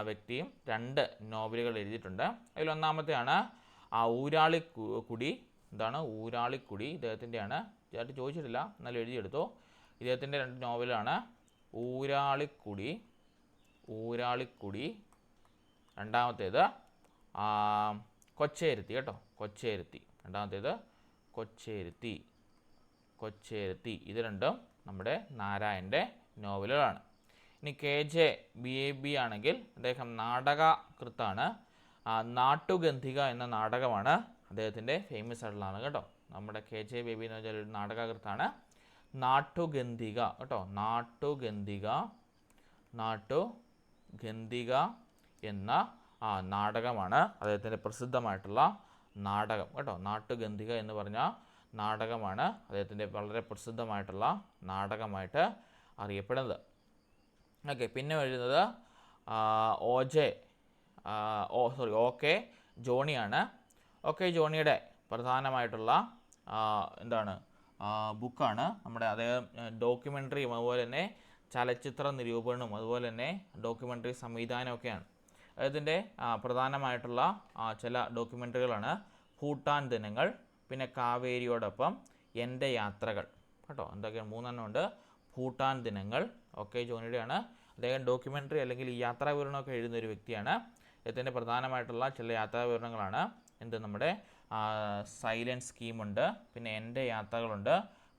വ്യക്തിയും 2 നോവലുകൾ എഴുതിയിട്ടുണ്ട്. അതിലൊന്നാമത്തെയാണ് ഊരാളിക്കുടി. എന്താണ് ഊരാളിക്കുടി? ഇദ്ദേഹത്തിൻ്റെയാണ്. ചേട്ടൻ ചോദിച്ചിട്ടില്ല, എന്നാലും എഴുതിയെടുത്തു. ഇദ്ദേഹത്തിൻ്റെ 2 നോവലാണ് ഊരാളിക്കുടി. രണ്ടാമത്തേത് കൊച്ചേരുത്തി കേട്ടോ. കൊച്ചേരുത്തി. രണ്ടാമത്തേത് കൊച്ചേരുത്തി. ഇത് രണ്ടും നമ്മുടെ നാരായണൻ്റെ നോവലുകളാണ്. ഇനി KJ BAB ആണെങ്കിൽ അദ്ദേഹം നാടകകൃത്താണ്. നാട്ടുഗന്ധിക എന്ന നാടകമാണ് അദ്ദേഹത്തിൻ്റെ ഫേമസ് ആയിട്ടുള്ളതാണ് കേട്ടോ. നമ്മുടെ KJ BAB എന്ന് വെച്ചാൽ ഒരു നാടകകൃത്താണ്. നാട്ടുഗന്ധിക കേട്ടോ. നാട്ടുഗന്ധിക എന്ന നാടകമാണ് അദ്ദേഹത്തിൻ്റെ പ്രസിദ്ധമായിട്ടുള്ള നാടകം കേട്ടോ. നാട്ടുഗന്ധിക എന്ന് പറഞ്ഞ നാടകമാണ് അദ്ദേഹത്തിൻ്റെ വളരെ പ്രസിദ്ധമായിട്ടുള്ള നാടകമായിട്ട് അറിയപ്പെടുന്നത്. ഓക്കെ, പിന്നെ എഴുതുന്നത് OK ജോണിയാണ്. OK ജോണിയുടെ പ്രധാനമായിട്ടുള്ള ബുക്കാണ് നമ്മുടെ അദ്ദേഹം ഡോക്യുമെൻ്ററിയും അതുപോലെ തന്നെ ചലച്ചിത്ര നിരൂപണവും അതുപോലെ തന്നെ ഡോക്യുമെൻ്ററി സംവിധാനമൊക്കെയാണ്. അദ്ദേഹത്തിൻ്റെ പ്രധാനമായിട്ടുള്ള ചില ഡോക്യുമെൻ്ററികളാണ് ഭൂട്ടാൻ ദിനങ്ങൾ, പിന്നെ കാവേരിയോടൊപ്പം എൻ്റെ യാത്രകൾ കേട്ടോ. എന്തൊക്കെയാണ്? 3 എണ്ണം ഉണ്ട്. ഭൂട്ടാൻ ദിനങ്ങൾ OK ജോണിയുടെയാണ്. അദ്ദേഹം ഡോക്യുമെൻ്ററി അല്ലെങ്കിൽ ഈ യാത്രാ വിവരണമൊക്കെ എഴുതുന്ന ഒരു വ്യക്തിയാണ്. അദ്ദേഹത്തിൻ്റെ പ്രധാനമായിട്ടുള്ള ചില യാത്രാ വിവരണങ്ങളാണ് നമ്മുടെ സൈലൻറ്റ് സ്കീമുണ്ട്, പിന്നെ എൻ്റെ യാത്രകളുണ്ട്,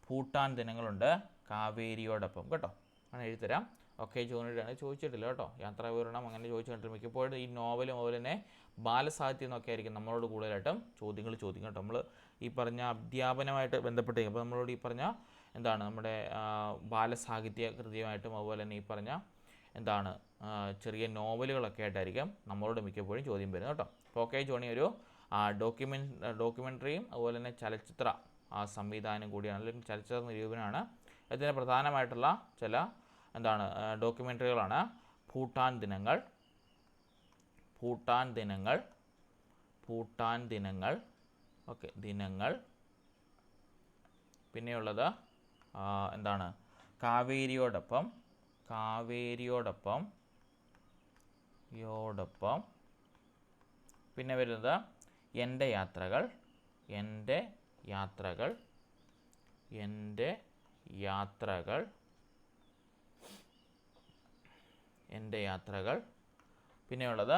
ഭൂട്ടാൻ ദിനങ്ങളുണ്ട്, കാവേരിയോടൊപ്പം കേട്ടോ. അങ്ങനെ എഴുതിത്തരാം. OK ജോണിയുടെയാണ്. ചോദിച്ചിട്ടില്ല കേട്ടോ യാത്രാ വിവരണം അങ്ങനെ ചോദിച്ചിട്ട്. മിക്കപ്പോഴും ഈ നോവലും അതുപോലെ തന്നെ ബാലസാഹിത്യം എന്നൊക്കെ ആയിരിക്കും നമ്മളോട് കൂടുതലായിട്ടും ചോദ്യങ്ങൾ ചോദിക്കും കേട്ടോ. നമ്മൾ ഈ പറഞ്ഞ അധ്യാപനമായിട്ട് ബന്ധപ്പെട്ട് അപ്പോൾ നമ്മളോട് ഈ പറഞ്ഞ നമ്മുടെ ബാലസാഹിത്യ കൃതിയുമായിട്ടും അതുപോലെ തന്നെ ഈ പറഞ്ഞ ചെറിയ നോവലുകളൊക്കെ ആയിട്ടായിരിക്കും നമ്മളോട് മിക്കപ്പോഴും ചോദ്യം വരുന്നത് കേട്ടോ. അപ്പോൾ OK ജോണി ഒരു ഡോക്യുമെൻ്ററിയും അതുപോലെ തന്നെ ചലച്ചിത്ര സംവിധാനം കൂടിയാണ്, അല്ലെങ്കിൽ ചലച്ചിത്ര നിരൂപണമാണ്. ഇതിന് പ്രധാനമായിട്ടുള്ള ചില ഡോക്യുമെൻ്ററികളാണ് ഭൂട്ടാൻ ദിനങ്ങൾ ഓക്കെ ദിനങ്ങൾ. പിന്നെയുള്ളത് കാവേരിയോടൊപ്പം പിന്നെ വരുന്നത് എൻ്റെ യാത്രകൾ. പിന്നെയുള്ളത്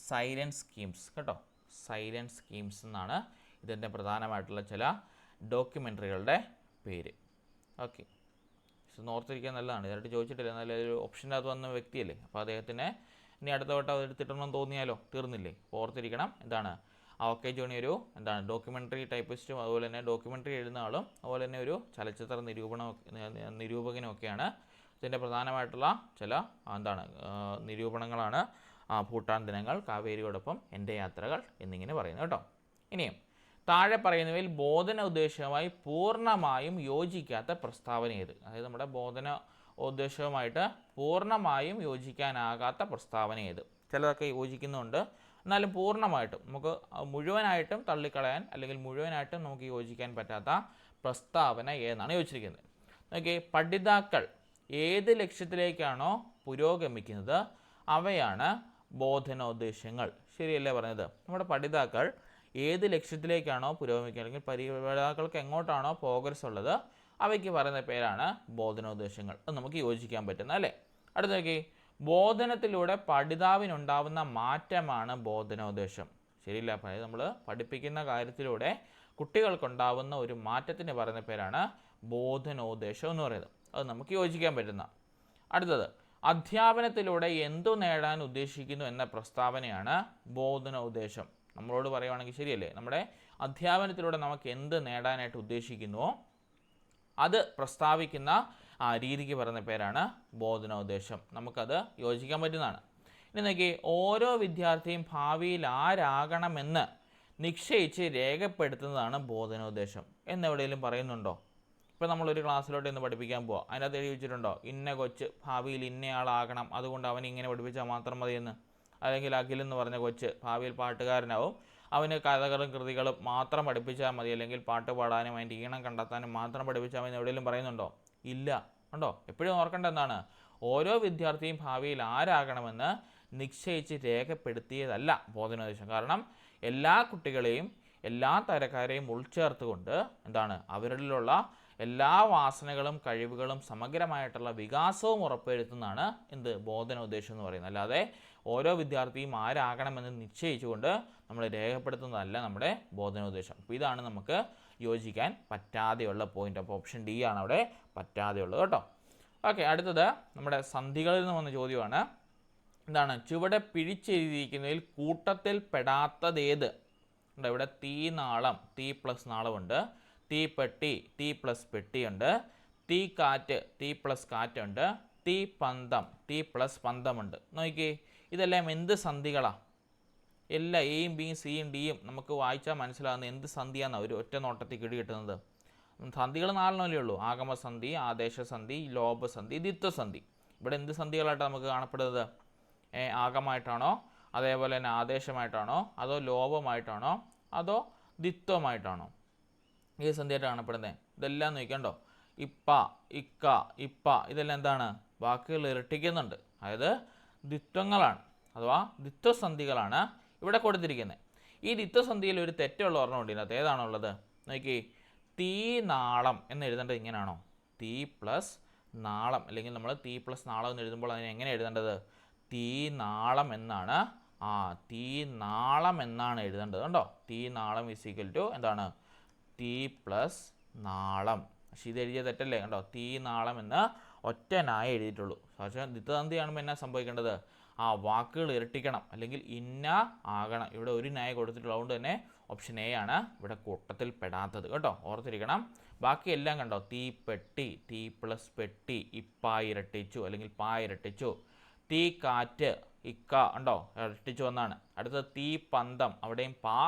സൈലൻറ്റ് സ്കീംസ് കേട്ടോ. സൈലൻറ്റ് സ്കീംസ് എന്നാണ് ഇതിൻ്റെ പ്രധാനമായിട്ടുള്ള ചില ഡോക്യുമെൻ്ററികളുടെ പേര്. ഓക്കെ, ഓർത്തിരിക്കാൻ നല്ലതാണ്. ഇതായിട്ട് ചോദിച്ചിട്ടില്ല, എന്നാലും ഒരു ഓപ്ഷൻ്റെ അത് വന്ന വ്യക്തിയല്ലേ. അപ്പോൾ അദ്ദേഹത്തിന് ഇനി അടുത്ത വട്ടം അത് എടുത്തിട്ടണമെന്ന് തോന്നിയാലോ, തീർന്നില്ലേ. ഓർത്തിരിക്കണം. OK ജോണി ഒരു ഡോക്യുമെൻ്ററി ടൈപ്പിസ്റ്റും അതുപോലെ തന്നെ ഡോക്യുമെൻ്ററി എഴുതുന്ന ആളും അതുപോലെ തന്നെ ഒരു ചലച്ചിത്ര നിരൂപകനും ഒക്കെയാണ്. ഇതിൻ്റെ പ്രധാനമായിട്ടുള്ള ചില നിരൂപണങ്ങളാണ് ഭൂട്ടാൻ ദിനങ്ങൾ, കാവേരിയോടൊപ്പം എൻ്റെ യാത്രകൾ എന്നിങ്ങനെ പറയുന്നത് കേട്ടോ. ഇനിയും താഴെ പറയുന്നവയിൽ ബോധന ഉദ്ദേശവുമായി പൂർണ്ണമായും യോജിക്കാത്ത പ്രസ്താവന ഏത്? അതായത് നമ്മുടെ ബോധന ഉദ്ദേശവുമായിട്ട് പൂർണ്ണമായും യോജിക്കാനാകാത്ത പ്രസ്താവന ഏത്? ചിലതൊക്കെ യോജിക്കുന്നുണ്ട്, എന്നാലും പൂർണ്ണമായിട്ടും നമുക്ക് മുഴുവനായിട്ടും തള്ളിക്കളയാൻ അല്ലെങ്കിൽ മുഴുവനായിട്ടും നമുക്ക് യോജിക്കാൻ പറ്റാത്ത പ്രസ്താവന ഏതെന്നാണ് യോജിച്ചിരിക്കുന്നത്. ഓക്കെ, പഠിതാക്കൾ ഏത് ലക്ഷ്യത്തിലേക്കാണോ പുരോഗമിക്കുന്നത് അവയാണ് ബോധനോദ്ദേശങ്ങൾ. ശരിയല്ലേ പറഞ്ഞത്? നമ്മുടെ പഠിതാക്കൾ ഏത് ലക്ഷ്യത്തിലേക്കാണോ പുരോഗമിക്കുക അല്ലെങ്കിൽ പഠിതാക്കൾക്ക് എങ്ങോട്ടാണോ പ്രോഗ്രസ് ഉള്ളത് അവയ്ക്ക് പറയുന്ന പേരാണ് ബോധനോദ്ദേശങ്ങൾ. അത് നമുക്ക് യോജിക്കാൻ പറ്റുന്ന അല്ലേ. അടുത്ത നോക്കി, ബോധനത്തിലൂടെ പഠിതാവിനുണ്ടാവുന്ന മാറ്റമാണ് ബോധനോദ്ദേശം. ശരിയില്ല, നമ്മൾ പഠിപ്പിക്കുന്ന കാര്യത്തിലൂടെ കുട്ടികൾക്കുണ്ടാവുന്ന ഒരു മാറ്റത്തിന് പറയുന്ന പേരാണ് ബോധനോദ്ദേശം എന്ന് പറയുന്നത്. അത് നമുക്ക് യോജിക്കാൻ പറ്റുന്ന. അടുത്തത്, അധ്യാപനത്തിലൂടെ എന്തു നേടാൻ ഉദ്ദേശിക്കുന്നു എന്ന പ്രസ്താവനയാണ് ബോധനോദ്ദേശം. നമ്മളോട് പറയുവാണെങ്കിൽ ശരിയല്ലേ, നമ്മുടെ അധ്യാപനത്തിലൂടെ നമുക്ക് എന്ത് നേടാനായിട്ട് ഉദ്ദേശിക്കുന്നുവോ അത് പ്രസ്താവിക്കുന്ന രീതിക്ക് പറയുന്ന പേരാണ് ബോധനോദ്ദേശം. നമുക്കത് യോജിക്കാൻ പറ്റുന്നതാണ്. ഇനി നോക്കി, ഓരോ വിദ്യാർത്ഥിയും ഭാവിയിൽ ആരാകണമെന്ന് നിശ്ചയിച്ച് രേഖപ്പെടുത്തുന്നതാണ് ബോധനോദ്ദേശം എന്നെവിടെയെങ്കിലും പറയുന്നുണ്ടോ? ഇപ്പോൾ നമ്മളൊരു ക്ലാസ്സിലോട്ട് ഇന്ന് പഠിപ്പിക്കാൻ പോവാം, അതിനകത്ത് എഴുതി വെച്ചിട്ടുണ്ടോ ഇന്ന കൊച്ച് ഭാവിയിൽ ഇന്നയാളാകണം, അതുകൊണ്ട് അവൻ ഇങ്ങനെ പഠിപ്പിച്ചാൽ മാത്രം മതിയെന്ന്? അല്ലെങ്കിൽ അഖിൽ എന്ന് പറഞ്ഞ കൊച്ച് ഭാവിയിൽ പാട്ടുകാരനാവും, അവന് കഥകളും കൃതികളും മാത്രം പഠിപ്പിച്ചാൽ മതി, അല്ലെങ്കിൽ പാട്ട് പാടാനും അതിൻ്റെ ഈണം കണ്ടെത്താനും മാത്രം പഠിപ്പിച്ചാൽ മതി എവിടെയെങ്കിലും പറയുന്നുണ്ടോ? ഇല്ല. ഉണ്ടോ? എപ്പോഴും ഓർക്കേണ്ട എന്താണ്, ഓരോ വിദ്യാർത്ഥിയും ഭാവിയിൽ ആരാകണമെന്ന് നിശ്ചയിച്ച് രേഖപ്പെടുത്തിയതല്ല ബോധനോദ്ദേശം. കാരണം എല്ലാ കുട്ടികളെയും എല്ലാ തരക്കാരെയും ഉൾച്ചേർത്തുകൊണ്ട് എന്താണ് അവരിലുള്ള എല്ലാ വാസനകളും കഴിവുകളും സമഗ്രമായിട്ടുള്ള വികാസവും ഉറപ്പുവരുത്തുന്നതാണ് എന്ത് ബോധനോദ്ദേശം എന്ന് പറയുന്നത്. അല്ലാതെ ഓരോ വിദ്യാർത്ഥിയും ആരാകണമെന്ന് നിശ്ചയിച്ചുകൊണ്ട് നമ്മൾ രേഖപ്പെടുത്തുന്നതല്ല നമ്മുടെ ബോധനോദ്ദേശം. അപ്പോൾ ഇതാണ് നമുക്ക് യോജിക്കാൻ പറ്റാതെയുള്ള പോയിന്റ്. അപ്പോൾ ഓപ്ഷൻ ഡി ആണ് അവിടെ പറ്റാതെയുള്ളത് കേട്ടോ. ഓക്കെ, അടുത്തത് നമ്മുടെ സന്ധികളിൽ നിന്ന് വന്ന ചോദ്യമാണ്. എന്താണ് ചുവടെ പിഴിച്ചെഴുതിയിരിക്കുന്നതിൽ കൂട്ടത്തിൽ പെടാത്തതേത്? ഇവിടെ തീനാളം, തീ പ്ലസ് നാളമുണ്ട്, തീപ്പെട്ടി, തീ പ്ലസ് പെട്ടിയുണ്ട്, തീ കാറ്റ്, തീ പ്ലസ് കാറ്റുണ്ട്, തീ പന്തം, തീ പ്ലസ് പന്തമുണ്ട്. നോക്കിയേ, ഇതെല്ലാം എന്ത് സന്ധികളാണ്? എല്ലാ എയും ബിയും സിയും ഡിയും നമുക്ക് വായിച്ചാൽ മനസ്സിലാകുന്ന എന്ത് സന്ധിയാണെന്ന് ഒരു ഒറ്റ നോട്ടത്തിൽ കിട്ടുന്നത്. സന്ധികൾ 4 ഉള്ളൂ: ആഗമസന്ധി, ആദേശസന്ധി, ലോപസന്ധി, ദ്വിത്വസന്ധി. ഇവിടെ എന്ത് സന്ധികളായിട്ടാണ് നമുക്ക് കാണപ്പെടുന്നത്? ആഗമായിട്ടാണോ, അതേപോലെ തന്നെ ആദേശമായിട്ടാണോ, അതോ ലോപമായിട്ടാണോ, അതോ ദ്വിത്വമായിട്ടാണോ? ഈ സന്ധിയായിട്ട് കാണപ്പെടുന്നത് ഇതെല്ലാം നോക്കണ്ടോ. ഇപ്പ, ഇക്ക, ഇപ്പ, ഇതെല്ലാം എന്താണ്? വാക്കുകൾ ഇരട്ടിക്കുന്നുണ്ട്, അതായത് ദ്വിത്വങ്ങളാണ് അഥവാ ദ്വിത്വസന്ധികളാണ് ഇവിടെ കൊടുത്തിരിക്കുന്നത്. ഈ ദ്വിത്വസന്ധിയിൽ ഒരു തെറ്റുള്ള ഓർമ്മ ഇതിനകത്ത്. ഏതാണുള്ളത് നോക്കി, തീ നാളം എന്ന് എഴുതേണ്ടത് ഇങ്ങനെയാണോ? തീ പ്ലസ് നാളം, അല്ലെങ്കിൽ നമ്മൾ തീ പ്ലസ് നാളം എന്ന് എഴുതുമ്പോൾ അതിനെ എങ്ങനെ എഴുതേണ്ടത്? തീ നാളം എന്നാണ്. തീ നാളം എന്നാണ് എഴുതേണ്ടത് കേട്ടോ. തീ നാളം ഈസ് ഈക്വൽ ടു എന്താണ്? തീ പ്ലസ് നാളം. പക്ഷേ ഇത് എഴുതിയ തെറ്റല്ലേ കണ്ടോ? തീ നാളം എന്ന് ഒറ്റ നായ എഴുതിയിട്ടുള്ളൂ. പക്ഷേ ദ്വിത്വസന്ധി കാണുമ്പോൾ എന്നാ സംഭവിക്കേണ്ടത്? വാക്കുകൾ ഇരട്ടിക്കണം, അല്ലെങ്കിൽ ഇന്ന ആകണം. ഇവിടെ ഒരു നായ കൊടുത്തിട്ടുള്ളത്, അതുകൊണ്ട് തന്നെ ഓപ്ഷൻ എ ആണ് ഇവിടെ കൂട്ടത്തിൽ പെടാത്തത് കേട്ടോ. ഓർത്തിരിക്കണം. ബാക്കി എല്ലാം കണ്ടോ, തീപ്പെട്ടി, തീ പ്ലസ് പെട്ടി, ഇപ്പ ഇരട്ടിച്ചു അല്ലെങ്കിൽ പാ ഇരട്ടിച്ചു. തീ കാറ്റ്, ഇക്ക ഉണ്ടോ ഇരട്ടിച്ചു എന്നാണ്. അടുത്തത് തീ പന്തം, അവിടെയും പാ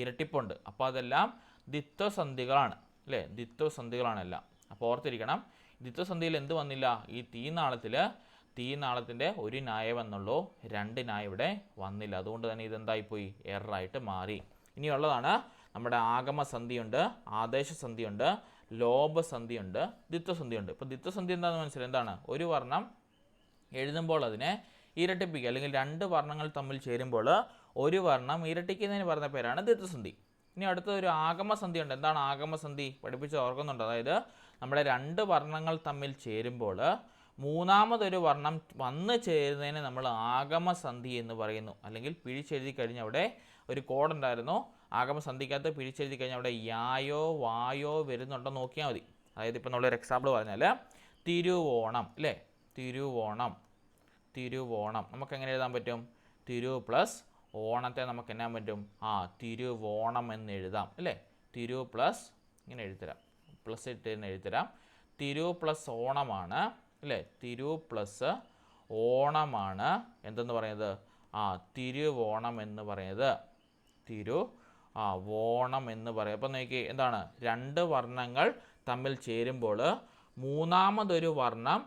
ഇരട്ടിപ്പുണ്ട്. അപ്പോൾ അതെല്ലാം ദ്വിത്വസന്ധികളാണ് അല്ലേ? ദ്വിത്വസന്ധികളാണെല്ലാം. അപ്പോൾ ഓർത്തിരിക്കണം, ദ്വിത്വസന്ധിയിൽ എന്ത് വന്നില്ല? ഈ തീനാളത്തിൻ്റെ ഒരു നായ വന്നുള്ളൂ, 2 നായ ഇവിടെ വന്നില്ല. അതുകൊണ്ട് തന്നെ ഇതെന്തായിപ്പോയി? എററായിട്ട് മാറി. ഇനിയുള്ളതാണ് നമ്മുടെ ആഗമസന്ധിയുണ്ട്, ആദേശസന്ധിയുണ്ട്, ലോപസന്ധിയുണ്ട്, ദ്വിത്വസന്ധിയുണ്ട്. ഇപ്പോൾ ദ്വിത്വസന്ധി എന്താണെന്ന് മനസ്സിലായി? എന്താണ്? ഒരു വർണ്ണം എഴുതുമ്പോൾ അതിനെ ഇരട്ടിപ്പിക്കുക, അല്ലെങ്കിൽ 2 വർണ്ണങ്ങൾ തമ്മിൽ ചേരുമ്പോൾ ഒരു വർണ്ണം ഇരട്ടിക്കുന്നതിന് പറഞ്ഞ പേരാണ് ദ്വിത്വസന്ധി. ഇനി അടുത്തൊരു ആഗമസന്ധി ഉണ്ട്. എന്താണ് ആഗമസന്ധി? പഠിപ്പിച്ച് ഓർക്കുന്നുണ്ട്. അതായത് നമ്മുടെ 2 വർണ്ണങ്ങൾ തമ്മിൽ ചേരുമ്പോൾ മൂന്നാമതൊരു വർണ്ണം വന്നു ചേരുന്നതിന് നമ്മൾ ആഗമസന്ധി എന്ന് പറയുന്നു. അല്ലെങ്കിൽ പിഴിച്ചെഴുതി കഴിഞ്ഞാൽ അവിടെ ഒരു കോഡ് ഉണ്ടായിരുന്നു. ആഗമസന്ധിക്കകത്ത് പിഴിച്ചെഴുതി കഴിഞ്ഞാൽ അവിടെ യായോ വായോ വരുന്നുണ്ടോ നോക്കിയാൽ മതി. അതായത് ഇപ്പോൾ നമ്മളൊരു എക്സാമ്പിൾ പറഞ്ഞാൽ തിരുവോണം അല്ലേ? തിരുവോണം, തിരുവോണം നമുക്ക് എങ്ങനെ എഴുതാൻ പറ്റും? തിരു പ്ലസ് ഓണത്തെ നമുക്ക് എന്നാൻ പറ്റും? തിരുവോണം എന്ന് എഴുതാം അല്ലേ? തിരു പ്ലസ് ഇങ്ങനെ എഴുതരാം, പ്ലസ് ഇട്ട് തന്നെ എഴുതരാം. തിരു പ്ലസ് ഓണമാണ് അല്ലേ? തിരു പ്ലസ് ഓണമാണ് എന്തെന്ന് പറയുന്നത്? തിരുവോണം എന്ന് പറയുന്നത്. ഓണം എന്ന് പറയും. അപ്പം നോക്കി, എന്താണ്? 2 വർണ്ണങ്ങൾ തമ്മിൽ ചേരുമ്പോൾ മൂന്നാമതൊരു വർണ്ണം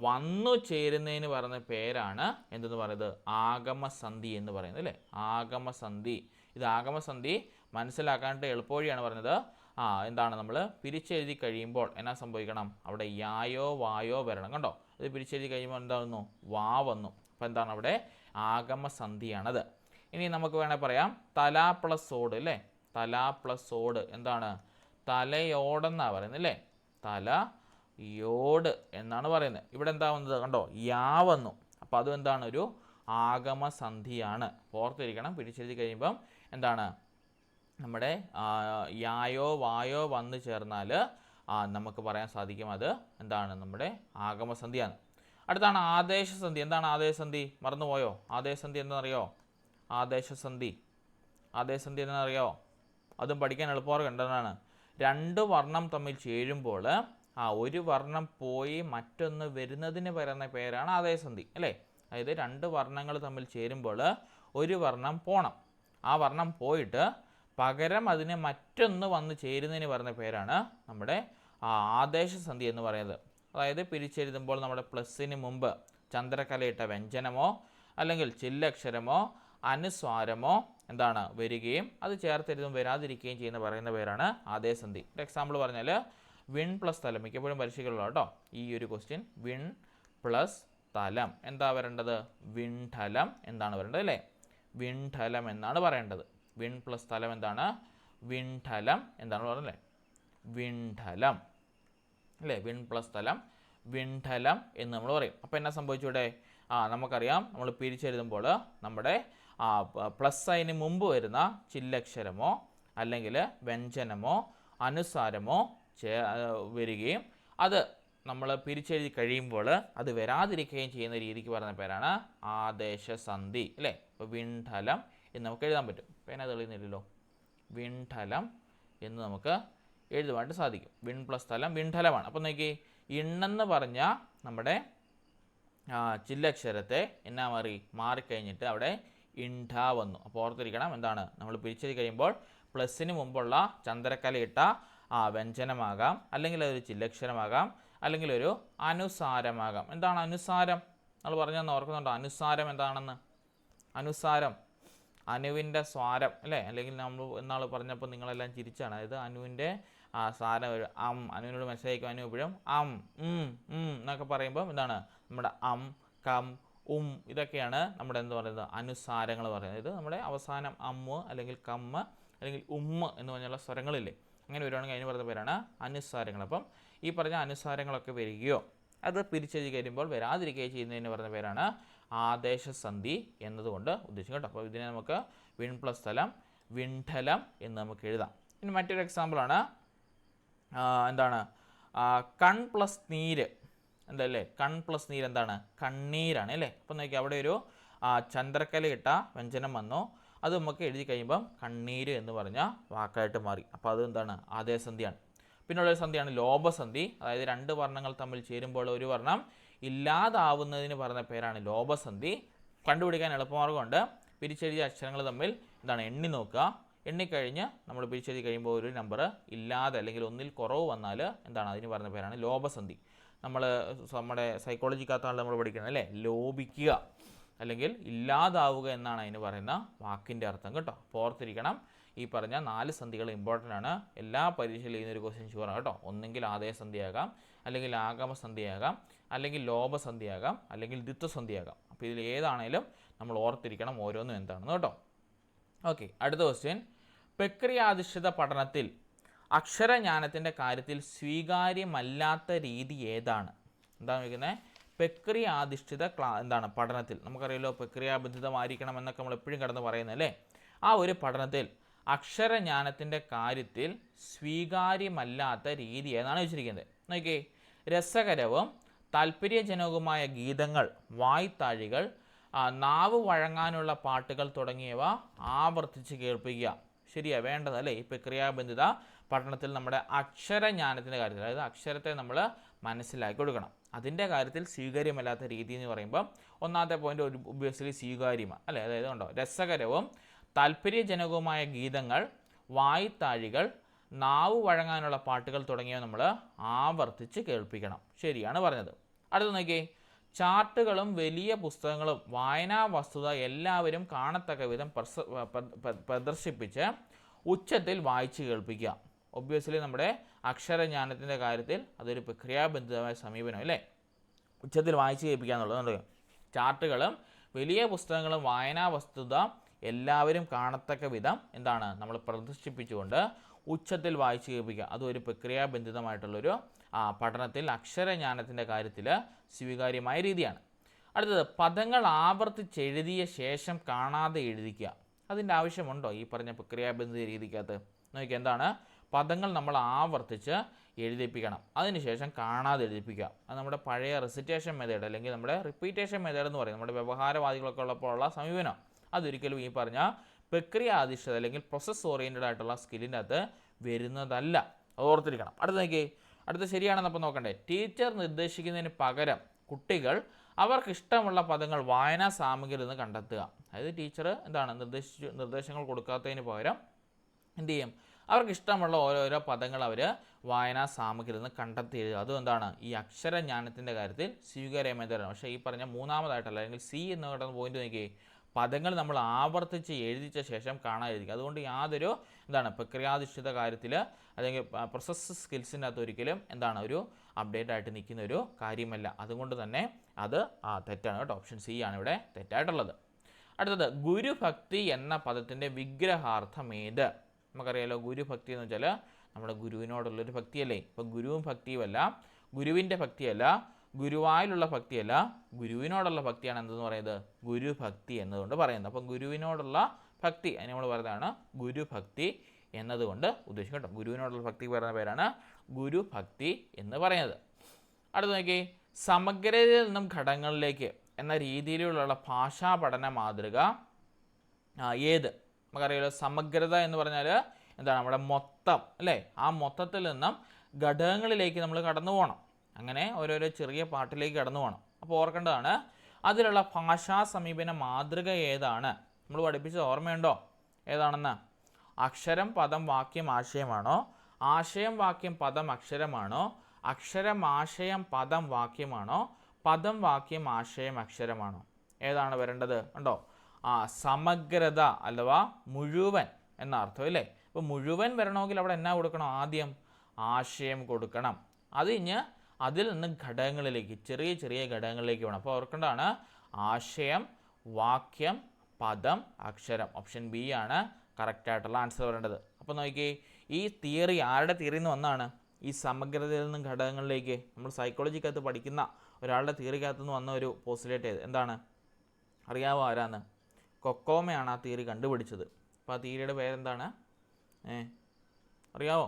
വന്നു ചേരുന്നതിന് പറയുന്ന പേരാണ് എന്തെന്ന് പറയുന്നത്? ആഗമസന്ധി എന്ന് പറയുന്നത് അല്ലേ? ആഗമസന്ധി. ഇത് ആഗമസന്ധി മനസ്സിലാക്കാനായിട്ട് എളുപ്പവഴിയാണ് പറഞ്ഞത്. എന്താണ്? നമ്മൾ പിരിച്ചെഴുതി കഴിയുമ്പോൾ എന്നാ സംഭവിക്കണം? അവിടെ യായോ വായോ വരണം കണ്ടോ. ഇത് പിരിച്ചെഴുതി കഴിയുമ്പോൾ എന്താകുന്നു? വാ വന്നു. അപ്പോൾ എന്താണ്? അവിടെ ആഗമസന്ധിയാണത്. ഇനി നമുക്ക് വേണമെങ്കിൽ പറയാം തല പ്ലസ് ഓട് അല്ലേ? തല പ്ലസ് ഓട് എന്താണ്? തലയോടെന്നാണ് പറയുന്നത് അല്ലേ? തലയോട് എന്നാണ് പറയുന്നത്. ഇവിടെ എന്താ വന്നത് കണ്ടോ? യാ വന്നു. അപ്പോൾ അതും എന്താണ്? ഒരു ആഗമസന്ധിയാണ്. ഓർത്തിരിക്കണം. പിടിച്ചെഴുതി കഴിയുമ്പം എന്താണ്? നമ്മുടെ യായോ വായോ വന്നു ചേർന്നാൽ നമുക്ക് പറയാൻ സാധിക്കും അത് എന്താണ്? നമ്മുടെ ആഗമസന്ധിയാണ്. അടുത്താണ് ആദേശസന്ധി. എന്താണ് ആദേശസന്ധി? മറന്നുപോയോ? ആദേശസന്ധി എന്താണെന്നറിയോ? ആദേശസന്ധി എന്താണെന്നറിയോ? അതും പഠിക്കാൻ എളുപ്പമാർഗ്ഗം കണ്ടതാണ്. രണ്ട് വർണ്ണം തമ്മിൽ ചേരുമ്പോൾ ഒരു വർണ്ണം പോയി മറ്റൊന്ന് വരുന്നതിന് പറയുന്ന പേരാണ് ആദേശസന്ധി അല്ലേ? അതായത് രണ്ട് വർണ്ണങ്ങൾ തമ്മിൽ ചേരുമ്പോൾ ഒരു വർണ്ണം പോണം, ആ വർണ്ണം പോയിട്ട് പകരം അതിന് മറ്റൊന്ന് വന്ന് ചേരുന്നതിന് പറയുന്ന പേരാണ് നമ്മുടെ ആദേശസന്ധി എന്ന് പറയുന്നത്. അതായത് പിരിച്ചെഴുതുമ്പോൾ നമ്മുടെ പ്ലസ്സിന് മുമ്പ് ചന്ദ്രക്കലയിട്ട വ്യഞ്ജനമോ അല്ലെങ്കിൽ ചില്ലക്ഷരമോ അനുസ്വാരമോ എന്താണ് വരികയും അത് ചേർത്തെഴുതും വരാതിരിക്കുകയും ചെയ്യുന്ന പറയുന്ന പേരാണ് ആദേശസന്ധി. ഒരു എക്സാമ്പിൾ പറഞ്ഞാൽ വിൺ പ്ലസ് തലം, മിക്കപ്പോഴും പരീക്ഷയ്ക്കുള്ള കേട്ടോ ഈ ഒരു ക്വസ്റ്റ്യൻ. വിൺ പ്ലസ് തലം എന്താ വരേണ്ടത്? വിണ്ഠലം എന്താണ് വരേണ്ടത് അല്ലേ? വിണ്ഠലം എന്നാണ് പറയേണ്ടത്. വിൺ പ്ലസ് തലം എന്താണ്? വിണ്ഠലം എന്താണ് പറഞ്ഞത്? വിണ്ഠലം അല്ലേ? വിൺ പ്ലസ് തലം വിണ്ഠലം എന്ന് നമ്മൾ പറയും. അപ്പോൾ എന്നാ സംഭവിച്ചൂടെ? നമുക്കറിയാം, നമ്മൾ പിരിച്ചെഴുതുമ്പോൾ നമ്മുടെ പ്ലസ് സൈന് മുമ്പ് വരുന്ന ചില്ലക്ഷരമോ അല്ലെങ്കിൽ വ്യഞ്ജനമോ അനുസാരമോ വരികയും അത് നമ്മൾ പിരിച്ചെഴുതി കഴിയുമ്പോൾ അത് വരാതിരിക്കുകയും ചെയ്യുന്ന രീതിക്ക് പറയുന്ന പേരാണ് ആദേശസന്ധി അല്ലേ? അപ്പോൾ വിണ്ഠലം എന്ന് നമുക്ക് എഴുതാൻ പറ്റും. പേന തെളിയുന്നില്ലല്ലോ. വിണ്ഠലം എന്ന് നമുക്ക് എഴുതുവാനായിട്ട് സാധിക്കും. വിൺ പ്ലസ് തലം വിണ്ഠലമാണ്. അപ്പോൾ നോക്കി, ഇണ്ണെന്ന് പറഞ്ഞ നമ്മുടെ ചില്ലക്ഷരത്തെ എന്നാ മാറിക്കഴിഞ്ഞിട്ട് അവിടെ ഇണ്ഠ വന്നു. അപ്പോൾ ഓർത്തിരിക്കണം, എന്താണ് നമ്മൾ പിരിച്ചെഴുതി കഴിയുമ്പോൾ പ്ലസ്സിന് മുമ്പുള്ള ചന്ദ്രക്കലയിട്ട വ്യഞ്ജനമാകാം, അല്ലെങ്കിൽ അതൊരു ചില്ലക്ഷരമാകാം, അല്ലെങ്കിൽ ഒരു അനുസാരമാകാം. എന്താണ് അനുസാരം? നമ്മൾ പറഞ്ഞതെന്ന് ഓർക്കുന്നുണ്ടോ? അനുസാരം എന്താണെന്ന്? അനുസാരം അനുവിൻ്റെ സ്വാരം അല്ലേ? അല്ലെങ്കിൽ നമ്മൾ എന്നാൾ പറഞ്ഞപ്പോൾ നിങ്ങളെല്ലാം ചിരിച്ചാണ്. അതായത് അനുവിൻ്റെ സാരം ഒരു അനുവിനോട് മനസ്സിലാക്കും. അനു എപ്പോഴും എന്നൊക്കെ പറയുമ്പോൾ എന്താണ് നമ്മുടെ കം ഇതൊക്കെയാണ് നമ്മുടെ എന്ത് പറയുന്നത് അനുസാരങ്ങൾ പറയുന്നത്. ഇത് നമ്മുടെ അവസാനം അല്ലെങ്കിൽ കമ്മ അല്ലെങ്കിൽ എന്ന് പറഞ്ഞുള്ള സ്വരങ്ങളില്ലേ, അങ്ങനെ വരുവാണെങ്കിൽ അതിന് പറയുന്ന പേരാണ് അനുസാരങ്ങൾ. അപ്പം ഈ പറഞ്ഞ അനുസാരങ്ങളൊക്കെ വരികയോ അത് പിരിച്ചെഴുതി കഴിയുമ്പോൾ വരാതിരിക്കുകയോ ചെയ്യുന്നതിന് പറയുന്ന പേരാണ് ആദേശസന്ധി എന്നതുകൊണ്ട് ഉദ്ദേശിക്കും കേട്ടോ. അപ്പോൾ ഇതിനെ നമുക്ക് വിൺ പ്ലസ് തലം വിണ്ഠലം എന്ന് നമുക്ക് എഴുതാം. ഇനി മറ്റൊരു എക്സാമ്പിളാണ് എന്താണ് കൺ പ്ലസ് നീര്. എന്തല്ലേ കൺ പ്ലസ് നീര്? എന്താണ്? കണ്ണീരാണ് അല്ലേ? അപ്പം നോക്കി, അവിടെ ഒരു ചന്ദ്രക്കലയിട്ട വ്യഞ്ജനം വന്നു, അത് നമുക്ക് എഴുതി കഴിയുമ്പം കണ്ണീര് എന്ന് പറഞ്ഞ വാക്കായിട്ട് മാറി. അപ്പോൾ അത് എന്താണ്? ആദേശസന്ധിയാണ്. പിന്നുള്ളൊരു സന്ധിയാണ് ലോപസന്ധി. അതായത് രണ്ട് വർണ്ണങ്ങൾ തമ്മിൽ ചേരുമ്പോൾ ഒരു വർണ്ണം ഇല്ലാതാവുന്നതിന് പറയുന്ന പേരാണ് ലോപസന്ധി. കണ്ടുപിടിക്കാൻ എളുപ്പമാർഗ്ഗമുണ്ട്. പിരിച്ചെഴുതിയ അക്ഷരങ്ങൾ തമ്മിൽ എന്താണ് എണ്ണി നോക്കുക. എണ്ണിക്കഴിഞ്ഞ് നമ്മൾ പിരിച്ചെഴുതി കഴിയുമ്പോൾ ഒരു നമ്പർ ഇല്ലാതെ അല്ലെങ്കിൽ ഒന്നിൽ കുറവ് വന്നാൽ എന്താണ് അതിന് പറയുന്ന പേരാണ് ലോപസന്ധി. നമ്മുടെ സൈക്കോളജിക്കകത്താണ് നമ്മൾ പഠിക്കുന്നത് അല്ലേ? ലോപിക്കുക അല്ലെങ്കിൽ ഇല്ലാതാവുക എന്നാണ് അതിന് പറയുന്ന വാക്കിൻ്റെ അർത്ഥം കേട്ടോ. അപ്പോൾ ഓർത്തിരിക്കണം, ഈ പറഞ്ഞ 4 സന്ധികൾ ഇമ്പോർട്ടൻ്റ് ആണ്. എല്ലാ പരീക്ഷയിലും ചെയ്യുന്നൊരു ക്വസ്റ്റ്യൻ ഷുവറാണ് കേട്ടോ. ഒന്നെങ്കിൽ ആദേശസന്ധിയാകാം, അല്ലെങ്കിൽ ആഗമസന്ധിയാകാം, അല്ലെങ്കിൽ ലോപസന്ധിയാകാം, അല്ലെങ്കിൽ ദ്വിത്വസന്ധിയാകാം. അപ്പോൾ ഇതിൽ ഏതാണേലും നമ്മൾ ഓർത്തിരിക്കണം ഓരോന്നും എന്താണെന്ന് കേട്ടോ. ഓക്കെ, അടുത്ത ക്വസ്റ്റ്യൻ. പ്രക്രിയാധിഷ്ഠിത പഠനത്തിൽ അക്ഷരജ്ഞാനത്തിൻ്റെ കാര്യത്തിൽ സ്വീകാര്യമല്ലാത്ത രീതി ഏതാണ്? എന്താണ് ചോദിക്കുന്നത്? പ്രക്രിയാധിഷ്ഠിത എന്താണ് പഠനത്തിൽ നമുക്കറിയാലോ, പ്രക്രിയാബന്ധിതമായിരിക്കണം എന്നൊക്കെ നമ്മൾ എപ്പോഴും കിടന്ന് പറയുന്നല്ലേ. ആ ഒരു പഠനത്തിൽ അക്ഷരജ്ഞാനത്തിൻ്റെ കാര്യത്തിൽ സ്വീകാര്യമല്ലാത്ത രീതി ഏതാണ് ചോദിച്ചിരിക്കുന്നത്? നോക്കിയേ, രസകരവും താല്പര്യജനകവുമായ ഗീതങ്ങൾ, വായ്ത്താഴികൾ, നാവ് വഴങ്ങാനുള്ള പാട്ടുകൾ തുടങ്ങിയവ ആവർത്തിച്ച് കേൾപ്പിക്കുക. ശരിയാ, വേണ്ടതല്ലേ ഈ പ്രക്രിയാബന്ധിത പഠനത്തിൽ നമ്മുടെ അക്ഷരജ്ഞാനത്തിൻ്റെ കാര്യത്തിൽ, അതായത് അക്ഷരത്തെ നമ്മൾ മനസ്സിലാക്കി കൊടുക്കണം. അതിൻ്റെ കാര്യത്തിൽ സ്വീകാര്യമല്ലാത്ത രീതി എന്ന് പറയുമ്പോൾ ഒന്നാമത്തെ പോയിന്റ് ഒബ്വിയസ്ലി സ്വീകാര്യമാണ് അല്ലേ? അതായത് കണ്ടോ, രസകരവും താല്പര്യജനകവുമായ ഗീതങ്ങൾ, വായ്ത്താഴികൾ, നാവ് വഴങ്ങാനുള്ള പാട്ടുകൾ തുടങ്ങിയവ നമ്മൾ ആവർത്തിച്ച് കേൾപ്പിക്കണം. ശരിയാണ് പറഞ്ഞത്. അടുത്ത് നോക്കിയേ, ചാർട്ടുകളും വലിയ പുസ്തകങ്ങളും വായനാ വസ്തുത എല്ലാവരും കാണത്തക്ക വിധം പ്രദർശിപ്പിച്ച് ഉച്ചത്തിൽ വായിച്ച് കേൾപ്പിക്കുക. ഒബ്വിയസ്ലി നമ്മുടെ അക്ഷരജ്ഞാനത്തിൻ്റെ കാര്യത്തിൽ അതൊരു പ്രക്രിയാബന്ധിതമായ സമീപനം അല്ലേ? ഉച്ചത്തിൽ വായിച്ച് കേൾപ്പിക്കുക എന്നുള്ളത്. ചാർട്ടുകളും വലിയ പുസ്തകങ്ങളും വായനാ വസ്തുത എല്ലാവരും കാണത്തക്ക വിധം എന്താണ് നമ്മൾ പ്രദർശിപ്പിച്ചുകൊണ്ട് ഉച്ചത്തിൽ വായിച്ച് കേൾപ്പിക്കുക. അതും ഒരു പ്രക്രിയാബന്ധിതമായിട്ടുള്ളൊരു പഠനത്തിൽ അക്ഷരജ്ഞാനത്തിൻ്റെ കാര്യത്തിൽ സ്വീകാര്യമായ രീതിയാണ്. അടുത്തത്, പദങ്ങൾ ആവർത്തിച്ചെഴുതിയ ശേഷം കാണാതെ എഴുതിക്കുക. അതിൻ്റെ ആവശ്യമുണ്ടോ ഈ പറഞ്ഞ പ്രക്രിയാബന്ധിത രീതിക്കകത്ത്? നോക്കിയാൽ എന്താണ്, പദങ്ങൾ നമ്മൾ ആവർത്തിച്ച് എഴുതിപ്പിക്കണം. അതിനുശേഷം കാണാതെ എഴുതിപ്പിക്കുക. അത് നമ്മുടെ പഴയ റെസിറ്റേഷൻ മെത്തേഡ് അല്ലെങ്കിൽ നമ്മുടെ റിപ്പീറ്റേഷൻ മെത്തേഡ് എന്ന് പറയും, നമ്മുടെ വ്യവഹാരവാദികളൊക്കെ ഉള്ളപ്പോഴുള്ള സമീപനം. അതൊരിക്കലും ഈ പറഞ്ഞ പ്രക്രിയ അധിഷ്ഠിത അല്ലെങ്കിൽ പ്രോസസ് ഓറിയൻറ്റഡ് ആയിട്ടുള്ള സ്കില്ലിൻ്റെ അകത്ത് വരുന്നതല്ല. അത് ഓർത്തിരിക്കണം. അടുത്ത ശരിയാണെന്നപ്പോൾ നോക്കണ്ടേ. ടീച്ചർ നിർദ്ദേശിക്കുന്നതിന് പകരം കുട്ടികൾ അവർക്ക് ഇഷ്ടമുള്ള പദങ്ങൾ വായനാ സാമഗ്രിയിൽ നിന്ന് കണ്ടെത്തുക. അതായത് ടീച്ചർ എന്താണ് നിർദ്ദേശങ്ങൾ കൊടുക്കാത്തതിന് പകരം എന്ത് ചെയ്യും, അവർക്ക് ഇഷ്ടമുള്ള ഓരോരോ പദങ്ങൾ അവർ വായനാ സാമഗ്രിയിൽ നിന്ന് കണ്ടെത്തി എഴുതുക. അതും എന്താണ് ഈ അക്ഷരജ്ഞാനത്തിൻ്റെ കാര്യത്തിൽ സ്വീകാര്യമേതരാണ്. പക്ഷേ ഈ പറഞ്ഞ മൂന്നാമതായിട്ടല്ല, അല്ലെങ്കിൽ സി എന്ന് പറയുന്ന പോയിന്റ് നോക്കി, പദങ്ങൾ നമ്മൾ ആവർത്തിച്ച് എഴുതിച്ച ശേഷം കാണാതിരിക്കുക. അതുകൊണ്ട് യാതൊരു പ്രക്രിയാധിഷ്ഠിത കാര്യത്തിൽ അല്ലെങ്കിൽ പ്രോസസ്സ് സ്കിൽസിൻ്റെ അകത്ത് ഒരിക്കലും ഒരു അപ്ഡേറ്റ് ആയിട്ട് നിൽക്കുന്ന ഒരു കാര്യമല്ല. അതുകൊണ്ട് തന്നെ അത് തെറ്റാണ് കേട്ടോ. ഓപ്ഷൻ സി ആണ് ഇവിടെ തെറ്റായിട്ടുള്ളത്. അടുത്തത്, ഗുരുഭക്തി എന്ന പദത്തിൻ്റെ വിഗ്രഹാർത്ഥം ഏത്? നമുക്കറിയാലോ, ഗുരുഭക്തി എന്ന് വെച്ചാൽ നമ്മുടെ ഗുരുവിനോടുള്ളൊരു ഭക്തിയല്ലേ. ഇപ്പോൾ ഗുരുവും ഭക്തിയുമല്ല, ഗുരുവിൻ്റെ ഭക്തിയല്ല, ഗുരുവായിലുള്ള ഭക്തിയല്ല, ഗുരുവിനോടുള്ള ഭക്തിയാണ് എന്തെന്ന് പറയുന്നത്, ഗുരുഭക്തി എന്നതുകൊണ്ട് പറയുന്നത്. അപ്പം ഗുരുവിനോടുള്ള ഭക്തി അതിന് നമ്മൾ പറയുന്നതാണ് ഗുരുഭക്തി എന്നതുകൊണ്ട് ഉദ്ദേശിക്കും കേട്ടോ. ഗുരുവിനോടുള്ള ഭക്തി പറയുന്ന പേരാണ് ഗുരുഭക്തി എന്ന് പറയുന്നത്. അടുത്ത് നോക്കി, സമഗ്രതയിൽ നിന്നും ഘടകങ്ങളിലേക്ക് എന്ന രീതിയിലുള്ള ഭാഷാ പഠന മാതൃക ഏത്? നമുക്കറിയാലോ, സമഗ്രത എന്ന് പറഞ്ഞാൽ എന്താണ്, നമ്മുടെ മൊത്തം അല്ലേ, ആ മൊത്തത്തിൽ നിന്നും ഘടകങ്ങളിലേക്ക് നമ്മൾ കടന്നു പോകണം. അങ്ങനെ ഓരോരോ ചെറിയ പാട്ടിലേക്ക് കടന്നു പോകണം. അപ്പോൾ ഓർക്കേണ്ടതാണ്, അതിലുള്ള ഭാഷാ സമീപന മാതൃക ഏതാണ്? നമ്മൾ പഠിപ്പിച്ചത് ഓർമ്മയുണ്ടോ ഏതാണെന്ന്? അക്ഷരം പദം വാക്യം ആശയമാണോ, ആശയം വാക്യം പദം അക്ഷരമാണോ, അക്ഷരം ആശയം പദം വാക്യമാണോ, പദം വാക്യം ആശയം അക്ഷരമാണോ? ഏതാണ് വരേണ്ടത്? ഉണ്ടോ? സമഗ്രത അഥവാ മുഴുവൻ എന്ന അർത്ഥം അല്ലേ. അപ്പോൾ മുഴുവൻ വരണമെങ്കിൽ അവിടെ എന്നാ കൊടുക്കണം? ആദ്യം ആശയം കൊടുക്കണം. അതിൽ നിന്ന് ഘടകങ്ങളിലേക്ക്, ചെറിയ ചെറിയ ഘടകങ്ങളിലേക്ക് വേണം. അപ്പോൾ ഓർക്കേണ്ടതാണ് ആശയം, വാക്യം, പദം, അക്ഷരം. ഓപ്ഷൻ ബി ആണ് കറക്റ്റായിട്ടുള്ള ആൻസർ വരേണ്ടത്. അപ്പോൾ നോക്കിയേ, ഈ തിയറി ആരുടെ തിയറി എന്ന് വന്നാണ്? ഈ സമഗ്രതയിൽ നിന്നും ഘടകങ്ങളിലേക്ക് നമ്മൾ സൈക്കോളജിക്കകത്ത് പഠിക്കുന്ന ഒരാളുടെ തിയറിക്കകത്ത് നിന്ന് വന്ന ഒരു പോസ്റ്റുലേറ്റ് എന്താണ് അറിയാവോ? ആരാന്ന്? കൊക്കോമയാണ് ആ തിയറി കണ്ടുപിടിച്ചത്. അപ്പോൾ ആ തിയറിയുടെ പേരെന്താണ്? അറിയാവോ?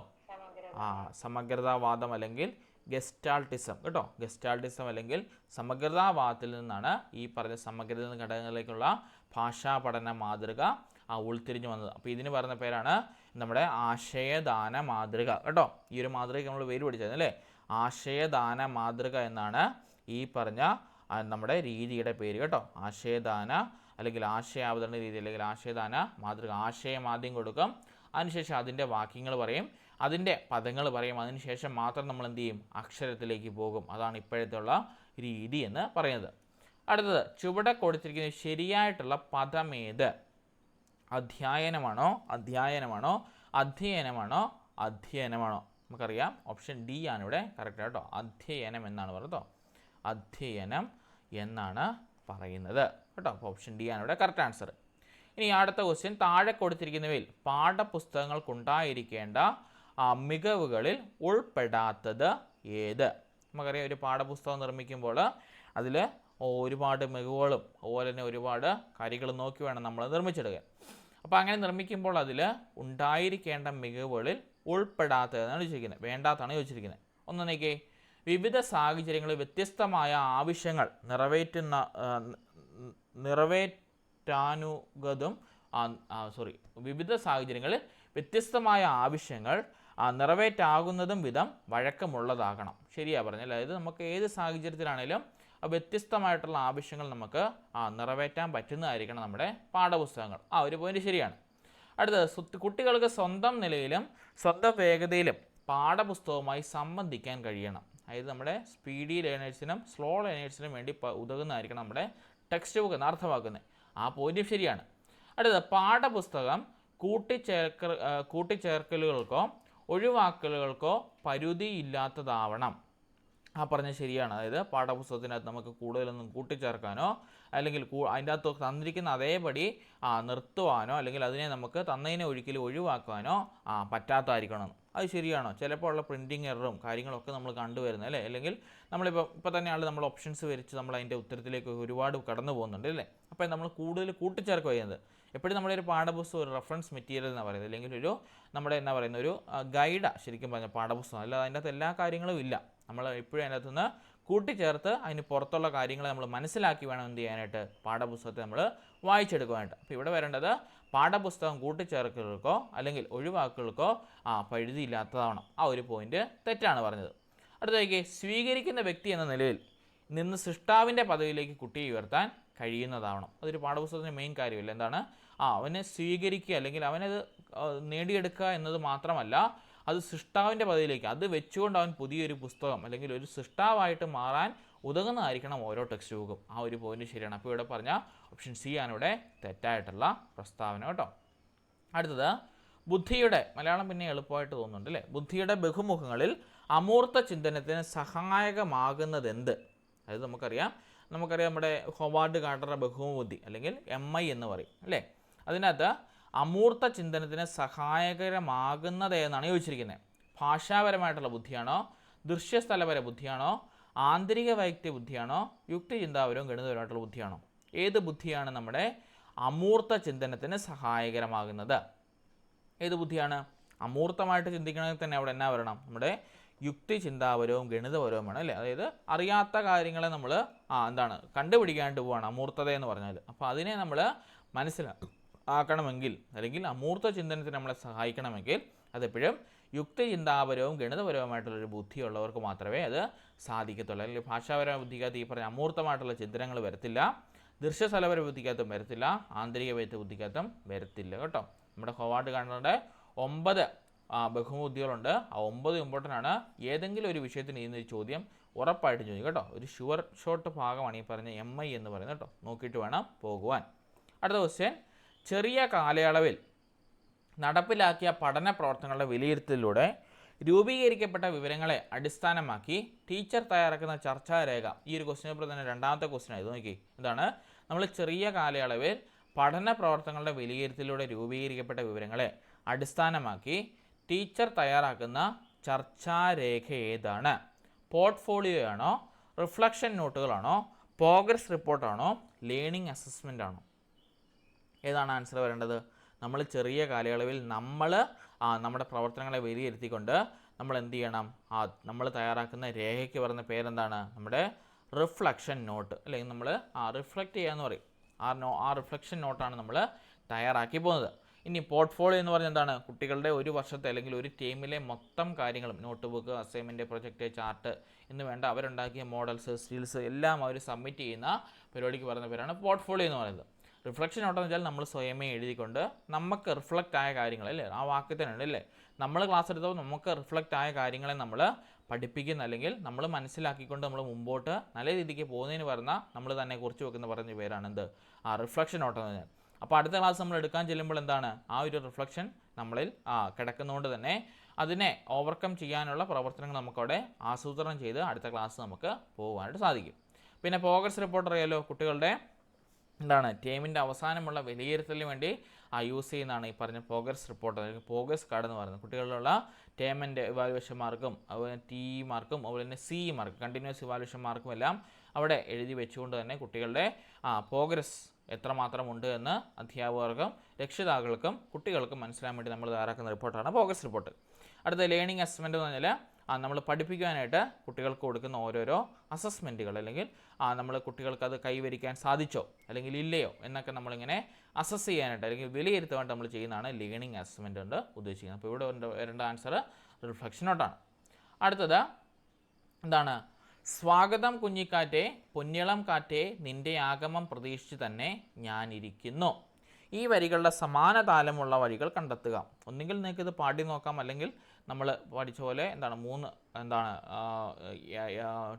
സമഗ്രതാവാദം അല്ലെങ്കിൽ ഗെസ്റ്റാൾട്ടിസം കേട്ടോ. ഗെസ്റ്റാൾട്ടിസം അല്ലെങ്കിൽ സമഗ്രതാവാദത്തിൽ നിന്നാണ് ഈ പറഞ്ഞ സമഗ്രത ഘടകങ്ങളിലേക്കുള്ള ഭാഷാ പഠന മാതൃക ഉൾത്തിരിഞ്ഞു വന്നത്. അപ്പോൾ ഇതിന് പറയുന്ന പേരാണ് നമ്മുടെ ആശയദാന മാതൃക കേട്ടോ. ഈ ഒരു മാതൃകയ്ക്ക് നമ്മൾ പേര് പഠിച്ചത് അല്ലേ, ആശയദാന മാതൃക എന്നാണ് ഈ പറഞ്ഞ നമ്മുടെ രീതിയുടെ പേര് കേട്ടോ. ആശയദാന അല്ലെങ്കിൽ ആശയാവതരണ രീതി അല്ലെങ്കിൽ ആശയദാന മാതൃക. ആശയം ആദ്യം കൊടുക്കും, അതിനുശേഷം അതിൻ്റെ വാക്യങ്ങൾ പറയും, അതിൻ്റെ പദങ്ങൾ പറയും, അതിനുശേഷം മാത്രം നമ്മൾ എന്ത് ചെയ്യും? അക്ഷരത്തിലേക്ക് പോകും. അതാണ് ഇപ്പോഴത്തെ ഉള്ള രീതി എന്ന് പറയുന്നത്. അടുത്തത്, ചുവടെ കൊടുത്തിരിക്കുന്ന ശരിയായിട്ടുള്ള പദമേത്? അധ്യയനമാണോ, അധ്യയനമാണോ, അധ്യയനമാണോ, അധ്യയനമാണോ? നമുക്കറിയാം ഓപ്ഷൻ ഡി ആണ് ഇവിടെ കറക്റ്റ് കേട്ടോ. അധ്യയനം എന്നാണ് പറയുന്നത്. അധ്യയനം എന്നാണ് പറയുന്നത് കേട്ടോ. അപ്പോൾ ഓപ്ഷൻ ഡി ആണ് ഇവിടെ കറക്റ്റ് ആൻസർ. ഇനി അടുത്ത ക്വസ്റ്റ്യൻ, താഴെ കൊടുത്തിരിക്കുന്നവയിൽ പാഠപുസ്തകങ്ങൾക്കുണ്ടായിരിക്കേണ്ട മികവുകളിൽ ഉൾപ്പെടാത്തത് ഏത്? നമുക്കറിയാം, ഒരു പാഠപുസ്തകം നിർമ്മിക്കുമ്പോൾ അതിൽ ഒരുപാട് മികവുകളും അതുപോലെ തന്നെ ഒരുപാട് കാര്യങ്ങളും നോക്കി വേണം നമ്മൾ നിർമ്മിച്ചെടുക്കാൻ. അപ്പോൾ അങ്ങനെ നിർമ്മിക്കുമ്പോൾ അതിൽ ഉണ്ടായിരിക്കേണ്ട മികവുകളിൽ ഉൾപ്പെടാത്തതെന്നാണ് ചോദിച്ചിരിക്കുന്നത്, വേണ്ടാത്താണ് ചോദിച്ചിരിക്കുന്നത്. ഒന്നൊന്നേക്ക്, വിവിധ സാഹചര്യങ്ങളിൽ വ്യത്യസ്തമായ ആവശ്യങ്ങൾ വിവിധ സാഹചര്യങ്ങളിൽ വ്യത്യസ്തമായ ആവശ്യങ്ങൾ നിറവേറ്റാകുന്നതും വിധം വഴക്കമുള്ളതാകണം. ശരിയാ പറഞ്ഞാൽ, അതായത് നമുക്ക് ഏത് സാഹചര്യത്തിലാണെങ്കിലും വ്യത്യസ്തമായിട്ടുള്ള ആവശ്യങ്ങൾ നമുക്ക് നിറവേറ്റാൻ പറ്റുന്നതായിരിക്കണം നമ്മുടെ പാഠപുസ്തകങ്ങൾ. ഒരു പോയിന്റ് ശരിയാണ്. അടുത്തത്, കുട്ടികൾക്ക് സ്വന്തം നിലയിലും സ്വന്തം വേഗതയിലും പാഠപുസ്തകവുമായി സംബന്ധിക്കാൻ കഴിയണം. അതായത് നമ്മുടെ സ്പീഡി ലേണേഴ്സിനും സ്ലോ ലേണേഴ്സിനും വേണ്ടി ഉതകുന്നതായിരിക്കണം നമ്മുടെ ടെക്സ്റ്റ് ബുക്ക് എന്ന് അർത്ഥമാക്കുന്നത്. ആ പോയിന്റ് ശരിയാണ്. അടുത്തത്, പാഠപുസ്തകം കൂട്ടിച്ചേർക്കലുകൾക്കോ ഒഴിവാക്കലുകൾക്കോ പരിധിയില്ലാത്തതാവണം. പറഞ്ഞ ശരിയാണ്. അതായത് പാഠപുസ്തകത്തിനകത്ത് നമുക്ക് കൂടുതലൊന്നും കൂട്ടിച്ചേർക്കാനോ അല്ലെങ്കിൽ അതിൻ്റെ അകത്ത് തന്നിരിക്കുന്ന അതേപടി നിർത്തുവാനോ അല്ലെങ്കിൽ അതിനെ നമുക്ക് തന്നതിനെ ഒരിക്കലും ഒഴിവാക്കാനോ പറ്റാത്തതായിരിക്കണം. അത് ശരിയാണോ? ചിലപ്പോൾ ഉള്ള പ്രിൻറ്റിങ് എററും കാര്യങ്ങളൊക്കെ നമ്മൾ കണ്ടുവരുന്നത് അല്ലേ? അല്ലെങ്കിൽ ഇപ്പോൾ തന്നെയാണ് നമ്മൾ ഓപ്ഷൻസ് വരച്ച് നമ്മൾ അതിൻ്റെ ഉത്തരത്തിലേക്ക് ഒരുപാട് കടന്നു പോകുന്നുണ്ട് അല്ലേ? അപ്പോൾ നമ്മൾ കൂടുതൽ കൂട്ടിച്ചേർക്കുക ചെയ്യുന്നത്. എപ്പോഴും നമ്മളൊരു പാഠപുസ്തകം ഒരു റെഫറൻസ് മെറ്റീരിയൽ എന്നാണ് പറയുന്നത്, അല്ലെങ്കിൽ ഒരു നമ്മുടെ എന്താ പറയുന്ന ഒരു ഗൈഡാണ് ശരിക്കും പറഞ്ഞാൽ പാഠപുസ്തകം. അല്ലാതെ അതിൻ്റെ അകത്ത് എല്ലാ കാര്യങ്ങളും ഇല്ല. നമ്മൾ എപ്പോഴും അതിൻ്റെ അകത്തുനിന്ന് കൂട്ടിച്ചേർത്ത് അതിന് പുറത്തുള്ള കാര്യങ്ങൾ നമ്മൾ മനസ്സിലാക്കി വേണം എന്ത് ചെയ്യാനായിട്ട്, പാഠപുസ്തകത്തെ നമ്മൾ വായിച്ചെടുക്കുവാനായിട്ട്. അപ്പോൾ ഇവിടെ വരേണ്ടത് പാഠപുസ്തകം കൂട്ടിച്ചേർക്കലുകൾക്കോ അല്ലെങ്കിൽ ഒഴിവാക്കലുകൾക്കോ പരിധിയില്ലാത്തതാവണം. ആ ഒരു പോയിന്റ് തെറ്റാണ് പറഞ്ഞത്. അടുത്തേക്ക്, സ്വീകരിക്കുന്ന വ്യക്തി എന്ന നിലയിൽ നിന്ന് സൃഷ്ടാവിൻ്റെ പദവിയിലേക്ക് കുട്ടിയെ ഉയർത്താൻ കഴിയുന്നതാവണം. അതൊരു പാഠപുസ്തകത്തിൻ്റെ മെയിൻ കാര്യമില്ല. എന്താണ്? അവനെ സ്വീകരിക്കുക അല്ലെങ്കിൽ അവനത് നേടിയെടുക്കുക എന്നത് മാത്രമല്ല, അത് സൃഷ്ടാവിൻ്റെ പദവിയിലേക്ക് അത് വെച്ചുകൊണ്ട് അവൻ പുതിയൊരു പുസ്തകം അല്ലെങ്കിൽ ഒരു സൃഷ്ടാവായിട്ട് മാറാൻ ഉതകുന്നതായിരിക്കണം ഓരോ ടെക്സ്റ്റ് ബുക്കും. ആ ഒരു പോയിന്റ് ശരിയാണ്. അപ്പോൾ ഇവിടെ പറഞ്ഞ ഓപ്ഷൻ സി ആണ് ഇവിടെ തെറ്റായിട്ടുള്ള പ്രസ്താവന കേട്ടോ. അടുത്തത്, ബുദ്ധിയുടെ, മലയാളം പിന്നെ എളുപ്പമായിട്ട് തോന്നുന്നുണ്ട് അല്ലേ? ബുദ്ധിയുടെ ബഹുമുഖങ്ങളിൽ അമൂർത്ത ചിന്തനത്തിന് സഹായകമാകുന്നതെന്ത്? അതായത് നമുക്കറിയാം നമ്മുടെ ഹൊവാർഡ് ഗാർഡറുടെ ബഹുബുദ്ധി അല്ലെങ്കിൽ MI എന്ന് പറയും അല്ലേ? അതിനകത്ത് അമൂർത്ത ചിന്തനത്തിന് സഹായകരമാകുന്നത് എന്നാണ് ചോദിച്ചിരിക്കുന്നത്. ഭാഷാപരമായിട്ടുള്ള ബുദ്ധിയാണോ, ദൃശ്യസ്ഥലപര ബുദ്ധിയാണോ, ആന്തരിക വൈയക്തിക ബുദ്ധിയാണോ, യുക്തിചിന്താപരവും ഗണിതപരമായിട്ടുള്ള ബുദ്ധിയാണോ? ഏത് ബുദ്ധിയാണ് നമ്മുടെ അമൂർത്ത ചിന്തനത്തിന് സഹായകരമാകുന്നത്? ഏത് ബുദ്ധിയാണ്? അമൂർത്തമായിട്ട് ചിന്തിക്കണമെങ്കിൽ തന്നെ അവിടെ എന്നാ വരണം? നമ്മുടെ യുക്തി ചിന്താപരവും ഗണിതപരവും വേണം അല്ലേ? അതായത് അറിയാത്ത കാര്യങ്ങളെ നമ്മൾ കണ്ടുപിടിക്കാനായിട്ട് പോവാണ് അമൂർത്തത എന്ന് പറഞ്ഞാൽ. അപ്പോൾ അതിനെ നമ്മൾ മനസ്സിലാക്കണമെങ്കിൽ അല്ലെങ്കിൽ അമൂർത്ത ചിന്തനത്തിന് നമ്മളെ സഹായിക്കണമെങ്കിൽ അതെപ്പോഴും യുക്തി ചിന്താപരവും ഗണിതപരവുമായിട്ടുള്ളൊരു ബുദ്ധിയുള്ളവർക്ക് മാത്രമേ അത് സാധിക്കത്തുള്ളൂ. അല്ലെങ്കിൽ ഭാഷാപരമായ ബുദ്ധിക്കകത്ത് ഈ പറഞ്ഞ അമൂർത്തമായിട്ടുള്ള ചിന്തനങ്ങൾ വരത്തില്ല, ദൃശ്യസ്ഥലപര ബുദ്ധിക്കകത്തും വരത്തില്ല, ആന്തരിക വൈയക്തിക ബുദ്ധിക്കകത്തും വരത്തില്ല കേട്ടോ. നമ്മുടെ ഹൊവാർഡ് ഗാർഡറുടെ 9 ബഹുബുദ്ധികളുണ്ട്. ആ 9 ഇമ്പോർട്ടൻ്റ് ആണ്. ഏതെങ്കിലും ഒരു വിഷയത്തിന് ചെയ്യുന്നൊരു ചോദ്യം ഉറപ്പായിട്ടും ചോദിക്കും കേട്ടോ. ഒരു ഷുവർ ഷോട്ട് ഭാഗമാണ് ഈ പറഞ്ഞ MI എന്ന് പറയുന്നത് കേട്ടോ. നോക്കിയിട്ട് വേണം പോകുവാൻ. അടുത്ത ക്വസ്റ്റ്യൻ, ചെറിയ കാലയളവിൽ നടപ്പിലാക്കിയ പഠന പ്രവർത്തനങ്ങളുടെ വിലയിരുത്തലിലൂടെ രൂപീകരിക്കപ്പെട്ട വിവരങ്ങളെ അടിസ്ഥാനമാക്കി ടീച്ചർ തയ്യാറാക്കുന്ന ചർച്ചാരേഖ. ഈ ഒരു ക്വസ്റ്റ്യൻ പേപ്പർ തന്നെ രണ്ടാമത്തെ ക്വസ്റ്റ്യൻ ആയത്. നോക്കി, എന്താണ്? നമ്മൾ ചെറിയ കാലയളവിൽ പഠന പ്രവർത്തനങ്ങളുടെ വിലയിരുത്തലിലൂടെ രൂപീകരിക്കപ്പെട്ട വിവരങ്ങളെ അടിസ്ഥാനമാക്കി ടീച്ചർ തയ്യാറാക്കുന്ന ചർച്ചാരേഖ ഏതാണ്? പോർട്ട്ഫോളിയോ ആണോ, റിഫ്ലക്ഷൻ നോട്ടുകളാണോ, പ്രോഗ്രസ് റിപ്പോർട്ടാണോ, ലേണിംഗ് അസസ്മെൻ്റ് ആണോ? ഏതാണ് ആൻസർ വരേണ്ടത്? നമ്മൾ ചെറിയ കാലയളവിൽ നമ്മുടെ പ്രവർത്തനങ്ങളെ വിലയിരുത്തിക്കൊണ്ട് നമ്മൾ എന്ത് ചെയ്യണം? നമ്മൾ തയ്യാറാക്കുന്ന രേഖയ്ക്ക് പറയുന്ന പേരെന്താണ്? നമ്മുടെ റിഫ്ലക്ഷൻ നോട്ട്, അല്ലെങ്കിൽ നമ്മൾ റിഫ്ലക്റ്റ് ചെയ്യാന്ന് പറയും. ആ റിഫ്ലക്ഷൻ നോട്ടാണ് നമ്മൾ തയ്യാറാക്കി പോകുന്നത്. ഇനി പോർട്ട്ഫോളിയോ എന്ന് പറഞ്ഞാൽ എന്താണ്? കുട്ടികളുടെ ഒരു വർഷത്തെ അല്ലെങ്കിൽ ഒരു ടീമിലെ മൊത്തം കാര്യങ്ങളും, note book, assignment, project, chart എന്ന് വേണ്ട അവരുണ്ടാക്കിയ മോഡൽസ്, സ്റ്റിൽസ് എല്ലാം അവർ സബ്മിറ്റ് ചെയ്യുന്ന പരിപാടിക്ക് പറയുന്ന പേരാണ് പോർട്ട്ഫോളിയോ എന്ന് പറയുന്നത്. റിഫ്ലക്ഷൻ നോട്ട് എന്ന് വെച്ചാൽ നമ്മൾ സ്വയമേ എഴുതിക്കൊണ്ട് നമുക്ക് റിഫ്ലക്റ്റ് ആയ കാര്യങ്ങൾ അല്ലേ, ആ വാക്കിൽ തന്നെ ഉണ്ട് അല്ലേ, നമ്മൾ ക്ലാസ് എടുത്തപ്പോൾ നമുക്ക് റിഫ്ലക്റ്റ് ആയ കാര്യങ്ങളെ നമ്മൾ പഠിപ്പിക്കുന്ന അല്ലെങ്കിൽ നമ്മൾ മനസ്സിലാക്കിക്കൊണ്ട് നമ്മൾ മുമ്പോട്ട് നല്ല രീതിക്ക് പോകുന്നതിന് പറഞ്ഞാൽ നമ്മൾ തന്നെ കുറിച്ച് വെക്കുന്ന പറഞ്ഞ പേരാണ് എന്ത്? റിഫ്ലക്ഷൻ നോട്ട് എന്ന് പറഞ്ഞാൽ. അപ്പോൾ അടുത്ത ക്ലാസ് നമ്മൾ എടുക്കാൻ ചെല്ലുമ്പോൾ എന്താണ്? ആ ഒരു റിഫ്ലക്ഷൻ നമ്മളിൽ കിടക്കുന്നതുകൊണ്ട് തന്നെ അതിനെ ഓവർകം ചെയ്യാനുള്ള പ്രവർത്തനങ്ങൾ നമുക്കവിടെ ആസൂത്രണം ചെയ്ത് അടുത്ത ക്ലാസ് നമുക്ക് പോകാനായിട്ട് സാധിക്കും. പിന്നെ പ്രോഗ്രസ് റിപ്പോർട്ട് അറിയാലോ, കുട്ടികളുടെ ടേമിൻ്റെ അവസാനമുള്ള വിലയിരുത്തലിന് വേണ്ടി യൂസ് ചെയ്യുന്നതാണ് ഈ പറഞ്ഞ പ്രോഗ്രസ് റിപ്പോർട്ട് അല്ലെങ്കിൽ പ്രോഗ്രസ് കാർഡ് എന്ന് പറയുന്നത്. കുട്ടികളിലുള്ള ടേമിൻ്റെ ഇവാലുവേഷൻ മാർക്കും അതുപോലെ TE മാർക്കും അതുപോലെ തന്നെ CE മാർക്ക് കണ്ടിന്യൂസ് ഇവാലുവേഷൻ മാർക്കും എല്ലാം അവിടെ എഴുതി വെച്ചുകൊണ്ട് തന്നെ കുട്ടികളുടെ പ്രോഗ്രസ് എത്രമാത്രം ഉണ്ട് എന്ന് അധ്യാപകർക്കും രക്ഷിതാക്കൾക്കും കുട്ടികൾക്കും മനസ്സിലാൻ വേണ്ടി നമ്മൾ തയ്യാറാക്കുന്ന റിപ്പോർട്ടാണ് പ്രോഗ്രസ് റിപ്പോർട്ട്. അടുത്ത ലേണിംഗ് അസസ്മെൻറ്റ് എന്ന് പറഞ്ഞാൽ നമ്മൾ പഠിപ്പിക്കാനായിട്ട് കുട്ടികൾക്ക് കൊടുക്കുന്ന ഓരോരോ അസസ്മെൻറ്റുകൾ അല്ലെങ്കിൽ നമ്മൾ കുട്ടികൾക്ക് അത് കൈവരിക്കാൻ സാധിച്ചോ അല്ലെങ്കിൽ ഇല്ലയോ എന്നൊക്കെ നമ്മളിങ്ങനെ അസസ് ചെയ്യാനായിട്ട് അല്ലെങ്കിൽ വിലയിരുത്താനായിട്ട് നമ്മൾ ചെയ്യുന്നതാണ് ലേണിംഗ് അസസ്മെൻറ്റ് കൊണ്ട് ഉദ്ദേശിക്കുന്നത്. അപ്പോൾ ഇവിടെ വരേണ്ട ആൻസർ റിഫ്ലക്ഷൻ നോട്ടാണ്. അടുത്തത് എന്താണ്? സ്വാഗതം കുഞ്ഞിക്കാറ്റെ, പൊന്നിളം കാറ്റെ, നിന്റെ ആഗമം പ്രതീക്ഷിച്ച് തന്നെ ഞാനിരിക്കുന്നു. ഈ വരികളുടെ സമാന താലമുള്ള വരികൾ കണ്ടെത്തുക. ഒന്നുകിൽ നിങ്ങൾക്കിത് പാടി നോക്കാം, അല്ലെങ്കിൽ നമ്മൾ പഠിച്ച പോലെ 3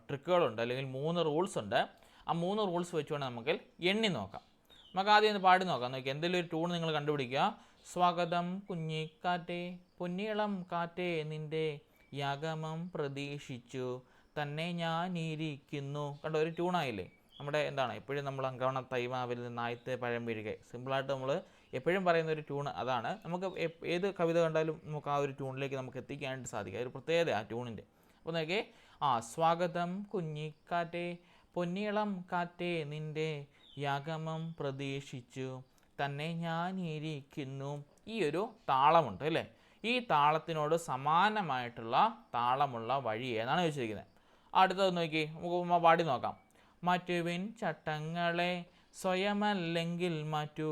ട്രിക്കുകളുണ്ട് അല്ലെങ്കിൽ 3 റൂൾസ് ഉണ്ട്. ആ 3 റൂൾസ് വെച്ചുകൊണ്ട് നമുക്ക് എണ്ണി നോക്കാം. നമുക്ക് ആദ്യം ഒന്ന് പാടി നോക്കാം. നോക്കി എന്തെങ്കിലും ഒരു ട്യൂൺ നിങ്ങൾ കണ്ടുപിടിക്കുക. സ്വാഗതം കുഞ്ഞിക്കാറ്റെ, പൊന്നിളം കാറ്റെ, നിന്റെ ആഗമം പ്രതീക്ഷിച്ചു തന്നെ ഞാനിരിക്കുന്നു. കണ്ടോ, ഒരു ട്യൂണായില്ലേ? നമ്മുടെ എപ്പോഴും നമ്മൾ അങ്കവണ തൈമാവിൽ നിന്നായത്തെ പഴം വീഴുക. സിമ്പിളായിട്ട് നമ്മൾ എപ്പോഴും പറയുന്ന ഒരു ട്യൂൺ അതാണ്. നമുക്ക് ഏത് കവിത കണ്ടാലും നമുക്ക് ആ ഒരു ട്യൂണിലേക്ക് നമുക്ക് എത്തിക്കാനായിട്ട് സാധിക്കും. ഒരു പ്രത്യേകത ആ ട്യൂണിൻ്റെ. അപ്പോൾ നോക്കിയേ, സ്വാഗതം കുഞ്ഞിക്കാറ്റേ പൊന്നിളം കാറ്റേ നിൻ്റെ യാഗമം പ്രതീക്ഷിച്ചു തന്നെ ഞാനിരിക്കുന്നു. ഈ ഒരു താളമുണ്ട് അല്ലേ? ഈ താളത്തിനോട് സമാനമായിട്ടുള്ള താളമുള്ള വഴി ഏതാണ് ചോദിച്ചിരിക്കുന്നത്. അടുത്തത് നോക്കി നമുക്ക് പാടി നോക്കാം. മാറ്റുവിൻ ചട്ടങ്ങളെ സ്വയമല്ലെങ്കിൽ മാറ്റു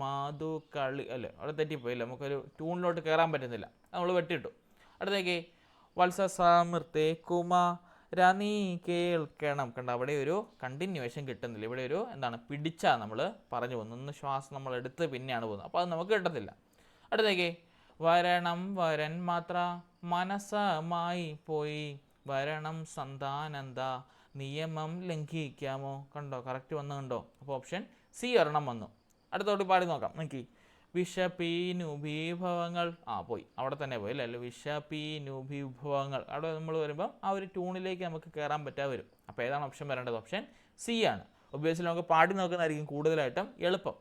മാതു കളി അല്ലേ, അവിടെ തെറ്റിപ്പോയില്ല, നമുക്കൊരു ട്യൂണിലോട്ട് കയറാൻ പറ്റുന്നില്ല, നമ്മൾ വെട്ടിയിട്ടു. അടുത്തേക്ക് വത്സസാമൃത്തേ കുമാരനീ കേൾക്കണം. കണ്ട, അവിടെ ഒരു കണ്ടിന്യൂവേഷൻ കിട്ടുന്നില്ല. ഇവിടെ ഒരു എന്താണ് പിടിച്ചാ നമ്മൾ പറഞ്ഞു പോകുന്നു, ഒന്ന് ശ്വാസം നമ്മൾ എടുത്ത് പിന്നെയാണ് പോകുന്നത്, അപ്പോൾ അത് നമുക്ക് കിട്ടത്തില്ല. അടുത്തേക്ക് വരണം വരൻ മാത്ര മനസ്സമായി പോയി വരണം സന്താനന്ദ നിയമം ലംഘിക്കാമോ. കണ്ടോ, കറക്റ്റ് വന്നു കണ്ടോ. അപ്പോൾ ഓപ്ഷൻ സി ഒരെണ്ണം വന്നു. അടുത്തോട്ട് പാടി നോക്കാം. നോക്കി വിഷപീനുഭവങ്ങൾ പോയി, അവിടെ തന്നെ പോയി അല്ലേ, വിഷപീനുഭവങ്ങൾ. അവിടെ നമ്മൾ വരുമ്പം ആ ഒരു ട്യൂണിലേക്ക് നമുക്ക് കയറാൻ പറ്റാതെ വരും. അപ്പോൾ ഏതാണ് ഓപ്ഷൻ വരേണ്ടത്? ഓപ്ഷൻ സി ആണ്. ഒബ്വിയസ്ലി നമുക്ക് പാടി നോക്കുന്നതായിരിക്കും കൂടുതലായിട്ടും എളുപ്പം.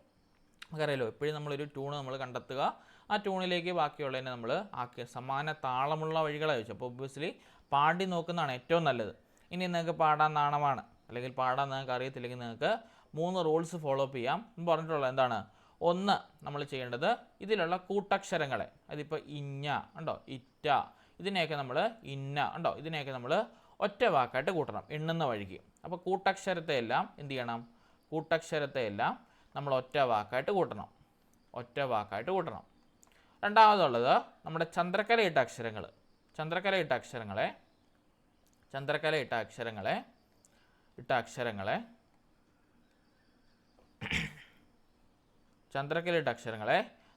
നമുക്കറിയാലോ, എപ്പോഴും നമ്മളൊരു ട്യൂണ് നമ്മൾ കണ്ടെത്തുക, ആ ട്യൂണിലേക്ക് ബാക്കിയുള്ളതിനെ നമ്മൾ ആക്കി സമാന താളമുള്ള വഴികളെ വെച്ചു. അപ്പോൾ ഒബ്വിയസ്ലി പാടി നോക്കുന്നതാണ് ഏറ്റവും നല്ലത്. ഇനി നിങ്ങൾക്ക് പാടാൻ നാണമാണ് അല്ലെങ്കിൽ പാടാൻ നിങ്ങൾക്ക് അറിയത്തില്ലെങ്കിൽ നിങ്ങൾക്ക് 3 റൂൾസ് ഫോളോ അപ്പ് ചെയ്യാം. പറഞ്ഞിട്ടുള്ളത് എന്താണ്? ഒന്ന്, നമ്മൾ ചെയ്യേണ്ടത് ഇതിലുള്ള കൂട്ടക്ഷരങ്ങളെ, അതിപ്പോൾ ഇഞ്ഞ ഉണ്ടോ, ഇറ്റ, ഇതിനെയൊക്കെ നമ്മൾ ഇന്ന ഉണ്ടോ, ഇതിനെയൊക്കെ നമ്മൾ ഒറ്റ വാക്കായിട്ട് കൂട്ടണം എണ്ണുന്ന വഴിക്ക്. അപ്പോൾ കൂട്ടക്ഷരത്തെ എല്ലാം എന്ത് ചെയ്യണം? കൂട്ടക്ഷരത്തെ എല്ലാം നമ്മൾ ഒറ്റ വാക്കായിട്ട് കൂട്ടണം, ഒറ്റ വാക്കായിട്ട് കൂട്ടണം. രണ്ടാമതുള്ളത് നമ്മുടെ ചന്ദ്രക്കലയിട്ട അക്ഷരങ്ങൾ. ചന്ദ്രക്കലയിട്ട അക്ഷരങ്ങളെ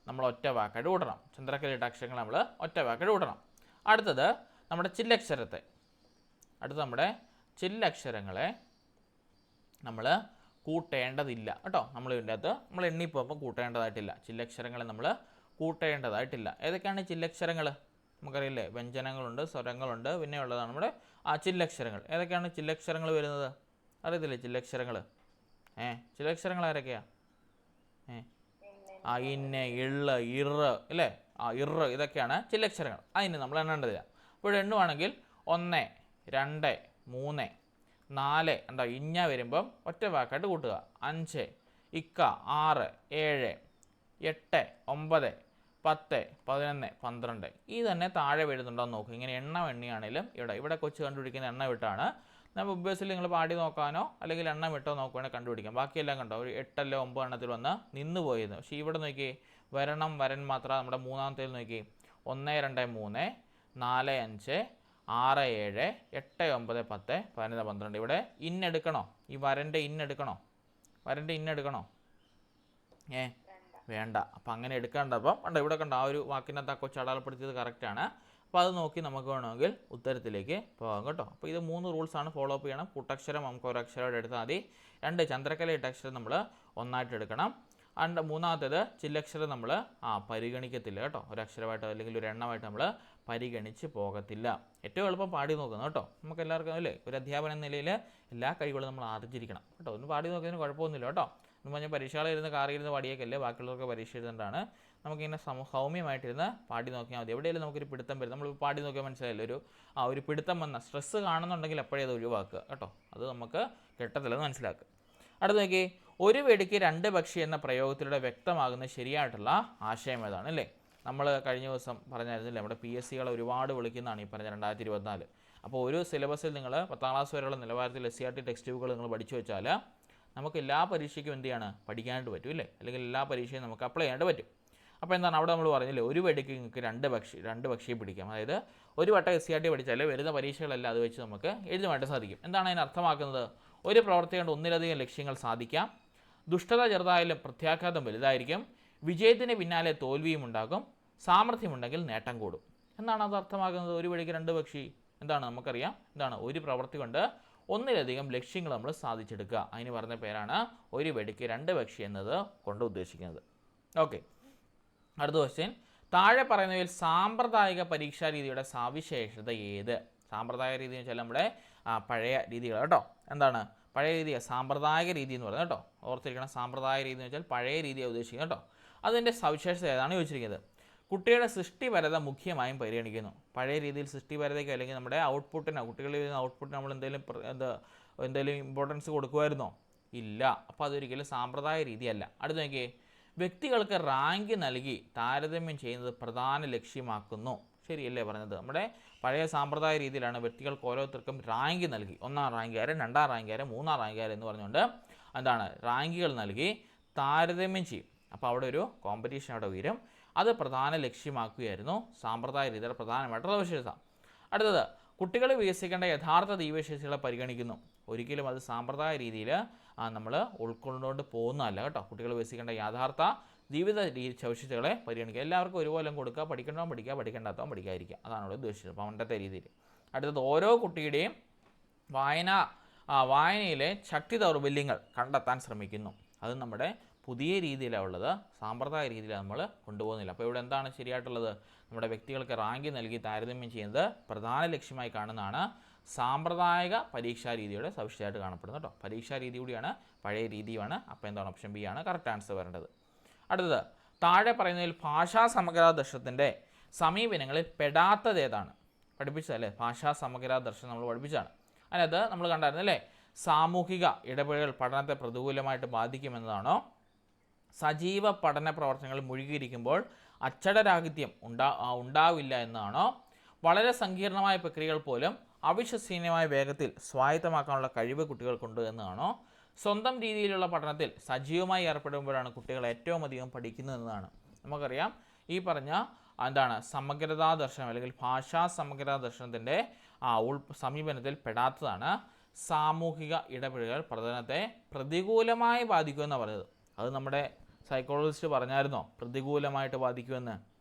നമ്മൾ ഒറ്റ വാക്കായിട്ട് കൂട്ടണം. ചന്ദ്രക്കലയിട്ട അക്ഷരങ്ങളെ നമ്മൾ ഒറ്റ വാക്കായിട്ട് കൂട്ടണം. അടുത്തത് നമ്മുടെ ചില്ലക്ഷരങ്ങളെ നമ്മൾ കൂട്ടേണ്ടതില്ല കേട്ടോ. നമ്മൾ ഇതിൻ്റെ അകത്ത് നമ്മൾ എണ്ണിപ്പോകുമ്പോൾ കൂട്ടേണ്ടതായിട്ടില്ല. ചില്ലക്ഷരങ്ങളെ നമ്മൾ കൂട്ടേണ്ടതായിട്ടില്ല. ഏതൊക്കെയാണ് ചില്ലക്ഷരങ്ങൾ? നമുക്കറിയില്ലേ, വ്യഞ്ജനങ്ങളുണ്ട്, സ്വരങ്ങളുണ്ട്, പിന്നെ ഉള്ളതാണ് നമ്മുടെ ചില്ലക്ഷരങ്ങൾ. ഏതൊക്കെയാണ് ചില്ലക്ഷരങ്ങൾ വരുന്നത്? അറിയത്തില്ലേ ചില്ലക്ഷരങ്ങൾ? ചില്ലക്ഷരങ്ങൾ ആരൊക്കെയാണ്? ഇന്ന, ഇള്ള, ഇറ് അല്ലേ, ഇറ്, ഇതൊക്കെയാണ് ചില്ലക്ഷരങ്ങൾ. അതിന് നമ്മൾ എണ്ണേണ്ടതില്ല. അപ്പോൾ എണ്ണുവാണെങ്കിൽ 1, 2, 3, 4 ഉണ്ടോ, ഇഞ്ഞ വരുമ്പം ഒറ്റ വാക്കായിട്ട് കൂട്ടുക. 5, ഇക്ക, 6, 7, 8, 9, 10, 11, 12. ഈ തന്നെ താഴെ വരുന്നുണ്ടോ എന്ന് നോക്കുക. ഇങ്ങനെ എണ്ണിയാണെങ്കിലും ഇവിടെ കൊച്ചു കണ്ടുപിടിക്കുന്ന എണ്ണം വിട്ടാണ്. നമ്മൾ ഒബ്വിയസ്ലി നിങ്ങൾ പാടി നോക്കാനോ അല്ലെങ്കിൽ എണ്ണം വിട്ടോ നോക്കുകയാണെങ്കിൽ കണ്ടുപിടിക്കാം. ബാക്കിയെല്ലാം കണ്ടോ, ഒരു 8 അല്ല 9 എണ്ണത്തിൽ വന്ന് നിന്ന് പോയിരുന്നു. പക്ഷേ ഇവിടെ നോക്കി വരൻ മാത്രം നമ്മുടെ മൂന്നാമത്തേൽ നോക്കി 1, 2, 3, 4, 5, 6, 7, 8, 9, 10, 11, 12. ഇവിടെ ഇന്നെടുക്കണോ? ഈ വരൻ്റെ ഇന്നെടുക്കണോ? വേണ്ട. അപ്പം അങ്ങനെ എടുക്കേണ്ടപ്പം കണ്ടോ, ഇവിടെ കണ്ടോ, ആ ഒരു വാക്കിനകത്ത് ആ കൊച്ചു അടയാളപ്പെടുത്തിയത് കറക്റ്റാണ്. അപ്പോൾ അത് നോക്കി നമുക്ക് വേണമെങ്കിൽ ഉത്തരത്തിലേക്ക് പോകാം കേട്ടോ. അപ്പോൾ ഇത് 3 റൂൾസാണ് ഫോളോ അപ്പ് ചെയ്യണം. കൂട്ടക്ഷരം നമുക്ക് ഒരക്ഷരമായിട്ട് എടുത്താൽ മതി. 2, ചന്ദ്രക്കലയിട്ട അക്ഷരം നമ്മൾ ഒന്നായിട്ട് എടുക്കണം. മൂന്നാമത്തേത് ചില്ലക്ഷരം നമ്മൾ പരിഗണിക്കത്തില്ല കേട്ടോ. ഒരക്ഷരമായിട്ട് അല്ലെങ്കിൽ ഒരു എണ്ണമായിട്ട് നമ്മൾ പരിഗണിച്ച് പോകത്തില്ല. ഏറ്റവും എളുപ്പം പാടി നോക്കുന്നത് കേട്ടോ. നമുക്ക് എല്ലാവർക്കും അല്ലേ, ഒരു അധ്യാപന നിലയിൽ എല്ലാ കഴിവുകളും നമ്മൾ ആർജിച്ചിരിക്കണം കേട്ടോ. ഒന്ന് പാടി നോക്കുന്നതിന് കുഴപ്പമൊന്നുമില്ല കേട്ടോ. എന്ന് പറഞ്ഞാൽ പരീക്ഷകളിരുന്ന് കാറിയിരുന്ന് പാടിയേക്കല്ലേ, ബാക്കിയുള്ളവർക്ക് പരീക്ഷ എഴുതേണ്ടതാണ്. നമുക്കിങ്ങനെ സൗമ്യമായിട്ടിരുന്ന് പാടി നോക്കിയാൽ മതി. എവിടെയെങ്കിലും നമുക്കൊരു പിടുത്തം വരും, നമ്മൾ പാടി നോക്കിയാൽ മനസ്സിലായില്ല, ഒരു പിടുത്തം വന്ന സ്ട്രെസ്സ് കാണുന്നുണ്ടെങ്കിൽ എപ്പോഴേ അത് ഒഴിവാക്കുക കേട്ടോ. അത് നമുക്ക് കിട്ടത്തില്ലെന്ന് മനസ്സിലാക്കുക. അടുത്ത് നോക്കി, ഒരു വെടിക്ക് 2 പക്ഷി എന്ന പ്രയോഗത്തിലൂടെ വ്യക്തമാകുന്ന ശരിയായിട്ടുള്ള ആശയം ഏതാണ് അല്ലേ? നമ്മൾ കഴിഞ്ഞ ദിവസം പറഞ്ഞായിരുന്നില്ലേ, നമ്മുടെ PSCകളെ ഒരുപാട് വിളിക്കുന്നതാണ് ഈ പറഞ്ഞ 2024. അപ്പോൾ ഒരു സിലബസിൽ നിങ്ങൾ 10ാം ക്ലാസ് വരെയുള്ള നിലവാരത്തിൽ SCERT ടെക്സ്റ്റ് ബുക്കുകൾ നിങ്ങൾ പഠിച്ചു വെച്ചാൽ നമുക്ക് എല്ലാ പരീക്ഷയ്ക്കും എന്ത് ചെയ്യാണ്, പഠിക്കാനായിട്ട് പറ്റും ഇല്ലേ, അല്ലെങ്കിൽ എല്ലാ പരീക്ഷയും നമുക്ക് അപ്ലൈ ചെയ്യാനായിട്ട് പറ്റും. അപ്പോൾ എന്താണ് അവിടെ നമ്മൾ പറഞ്ഞില്ലേ, ഒരു വെടിക്ക് നിങ്ങൾക്ക് 2 പക്ഷിയെ പിടിക്കാം. അതായത് ഒരു വട്ടം SCERT പഠിച്ചാൽ വരുന്ന പരീക്ഷകളെല്ലാം അത് വെച്ച് നമുക്ക് എഴുതുവാനായിട്ട് സാധിക്കും. എന്താണ് അതിന് അർത്ഥമാക്കുന്നത്? ഒരു പ്രവൃത്തി കൊണ്ട് ഒന്നിലധികം ലക്ഷ്യങ്ങൾ സാധിക്കാം, ദുഷ്ടത ചെറുതായാലും പ്രത്യാഘാതം വലുതായിരിക്കും, വിജയത്തിന് പിന്നാലെ തോൽവിയും ഉണ്ടാകും, സാമർഥ്യമുണ്ടെങ്കിൽ നേട്ടം കൂടും എന്നാണ് അത് അർത്ഥമാക്കുന്നത്. ഒരു വെടിക്ക് 2 പക്ഷി എന്താണ് നമുക്കറിയാം, എന്താണ് ഒരു പ്രവൃത്തി കൊണ്ട് ഒന്നിലധികം ലക്ഷ്യങ്ങൾ നമ്മൾ സാധിച്ചെടുക്കുക. അതിന് പറഞ്ഞ പേരാണ് ഒരു വെടിക്ക് 2 പക്ഷി എന്നത് കൊണ്ട് ഉദ്ദേശിക്കുന്നത്. ഓക്കെ, അടുത്ത ക്വസ്റ്റ്യൻ, താഴെ പറയുന്നവയിൽ സാമ്പ്രദായിക പരീക്ഷാ രീതിയുടെ സവിശേഷത ഏത്? സാമ്പ്രദായിക രീതി എന്ന് വെച്ചാൽ നമ്മുടെ പഴയ രീതികൾ കേട്ടോ. എന്താണ് പഴയ രീതി? സാമ്പ്രദായിക രീതി എന്ന് പറയുന്നത് കേട്ടോ. ഓർത്തിരിക്കണം, സാമ്പ്രദായിക രീതി എന്ന് വെച്ചാൽ പഴയ രീതിയാണ് ഉദ്ദേശിക്കുന്നത് കേട്ടോ. അതിൻ്റെ സവിശേഷത ഏതാണ് ചോദിച്ചിരിക്കുന്നത്. കുട്ടിയുടെ സൃഷ്ടിപരത മുഖ്യമായും പരിഗണിക്കുന്നു. പഴയ രീതിയിൽ സൃഷ്ടിപരതയ്ക്ക് അല്ലെങ്കിൽ നമ്മുടെ ഔട്ട്പുട്ടിനോ കുട്ടികളിൽ നിന്ന് ഔട്ട്പുട്ടിന് നമ്മൾ എന്തെങ്കിലും ഇമ്പോർട്ടൻസ് കൊടുക്കുമായിരുന്നോ? ഇല്ല. അപ്പോൾ അതൊരിക്കലും സാമ്പ്രദായ രീതിയല്ല. അടുത്ത നോക്കിയേ, വ്യക്തികൾക്ക് റാങ്ക് നൽകി താരതമ്യം ചെയ്യുന്നത് പ്രധാന ലക്ഷ്യമാക്കുന്നു. ശരിയല്ലേ പറഞ്ഞത്? നമ്മുടെ പഴയ സാമ്പ്രദായ രീതിയിലാണ് വ്യക്തികൾക്ക് ഓരോരുത്തർക്കും റാങ്ക് നൽകി, 1ാം റാങ്കുകാരൻ 2ാം റാങ്കുകാരൻ 3ാം റാങ്കുകാരൻ എന്ന് പറഞ്ഞുകൊണ്ട് റാങ്കുകൾ നൽകി താരതമ്യം ചെയ്യും. അപ്പോൾ അവിടെ ഒരു കോമ്പറ്റീഷൻ അവിടെ ഉയരും. അത് പ്രധാന ലക്ഷ്യമാക്കുകയായിരുന്നു സാമ്പ്രദായ രീതിയുടെ പ്രധാനമായിട്ടുള്ള സവിശേഷത. അടുത്തത്, കുട്ടികൾ വികസിക്കേണ്ട യഥാർത്ഥ ദൈവശേഷികളെ പരിഗണിക്കുന്നു. ഒരിക്കലും അത് സാമ്പ്രദായ രീതിയിൽ നമ്മൾ ഉൾക്കൊണ്ടുകൊണ്ട് പോകുന്നതല്ല കേട്ടോ. കുട്ടികൾ വികസിക്കേണ്ട യഥാർത്ഥ ജീവിത സവിശേഷതകളെ പരിഗണിക്കുക. എല്ലാവർക്കും ഒരുപോലെ കൊടുക്കുക, പഠിക്കേണ്ടവൻ പഠിക്കുക, പഠിക്കേണ്ടാത്തവൻ പഠിക്കാതിരിക്കുക. അതാണ് ഇവിടെ ഉദ്ദേശിച്ചത് പണ്ടത്തെ രീതിയിൽ. അടുത്തത്, ഓരോ കുട്ടിയുടെയും വായനയിലെ ശക്തി ദൗർബല്യങ്ങൾ കണ്ടെത്താൻ ശ്രമിക്കുന്നു. അത് നമ്മുടെ പുതിയ രീതിയിലാണ് ഉള്ളത്, സാമ്പ്രദായ രീതിയിലാണ് നമ്മൾ കൊണ്ടുപോകുന്നില്ല. അപ്പോൾ ഇവിടെ എന്താണ് ശരിയായിട്ടുള്ളത്? നമ്മുടെ വ്യക്തികൾക്ക് റാങ്ക് നൽകി താരതമ്യം ചെയ്യുന്നത് പ്രധാന ലക്ഷ്യമായി കാണുന്നതാണ് സാമ്പ്രദായിക പരീക്ഷാ രീതിയുടെ സവിശേഷമായിട്ട് കാണപ്പെടുന്നത് കേട്ടോ. പരീക്ഷാ രീതി കൂടിയാണ്, പഴയ രീതിയുമാണ്. അപ്പോൾ എന്താണ് ഓപ്ഷൻ ബി ആണ് കറക്റ്റ് ആൻസർ വരേണ്ടത്. അടുത്തത്, താഴെ പറയുന്നതിൽ ഭാഷാ സമഗ്ര ദർശനത്തിൻ്റെ സമീപനങ്ങളിൽ പെടാത്തത് ഏതാണ്? പഠിപ്പിച്ചതല്ലേ, ഭാഷാ സമഗ്ര ദർശനം നമ്മൾ പഠിപ്പിച്ചതാണ്. അതിനകത്ത് നമ്മൾ കണ്ടായിരുന്നു അല്ലേ, സാമൂഹിക ഇടപെടലുകൾ പഠനത്തെ പ്രതികൂലമായിട്ട് ബാധിക്കുമെന്നതാണോ? സജീവ പഠന പ്രവർത്തനങ്ങളിൽ മുഴുകിയിരിക്കുമ്പോൾ അച്ചടരാഹിത്യം ഉണ്ടാവില്ല എന്നാണോ? വളരെ സങ്കീർണമായ പ്രക്രിയകൾ പോലും അവിശ്വസനീയമായ വേഗത്തിൽ സ്വായത്തമാക്കാനുള്ള കഴിവ് കുട്ടികൾക്കുണ്ട് എന്നാണോ? സ്വന്തം രീതിയിലുള്ള പഠനത്തിൽ സജീവമായി ഏർപ്പെടുമ്പോഴാണ് കുട്ടികൾ ഏറ്റവും അധികം പഠിക്കുന്നതെന്നാണ്. നമുക്കറിയാം ഈ പറഞ്ഞ സമഗ്രതാ ദർശനം അല്ലെങ്കിൽ ഭാഷാ സമഗ്രതാ ദർശനത്തിൻ്റെ സമീപനത്തിൽ പെടാത്തതാണ് സാമൂഹിക ഇടപെടലുകൾ പഠനത്തെ പ്രതികൂലമായി ബാധിക്കുമെന്നാണ് പറഞ്ഞത്. അത് നമ്മുടെ സൈക്കോളജിസ്റ്റ് പറഞ്ഞായിരുന്നോ പ്രതികൂലമായിട്ട് ബാധിക്കുമെന്ന്?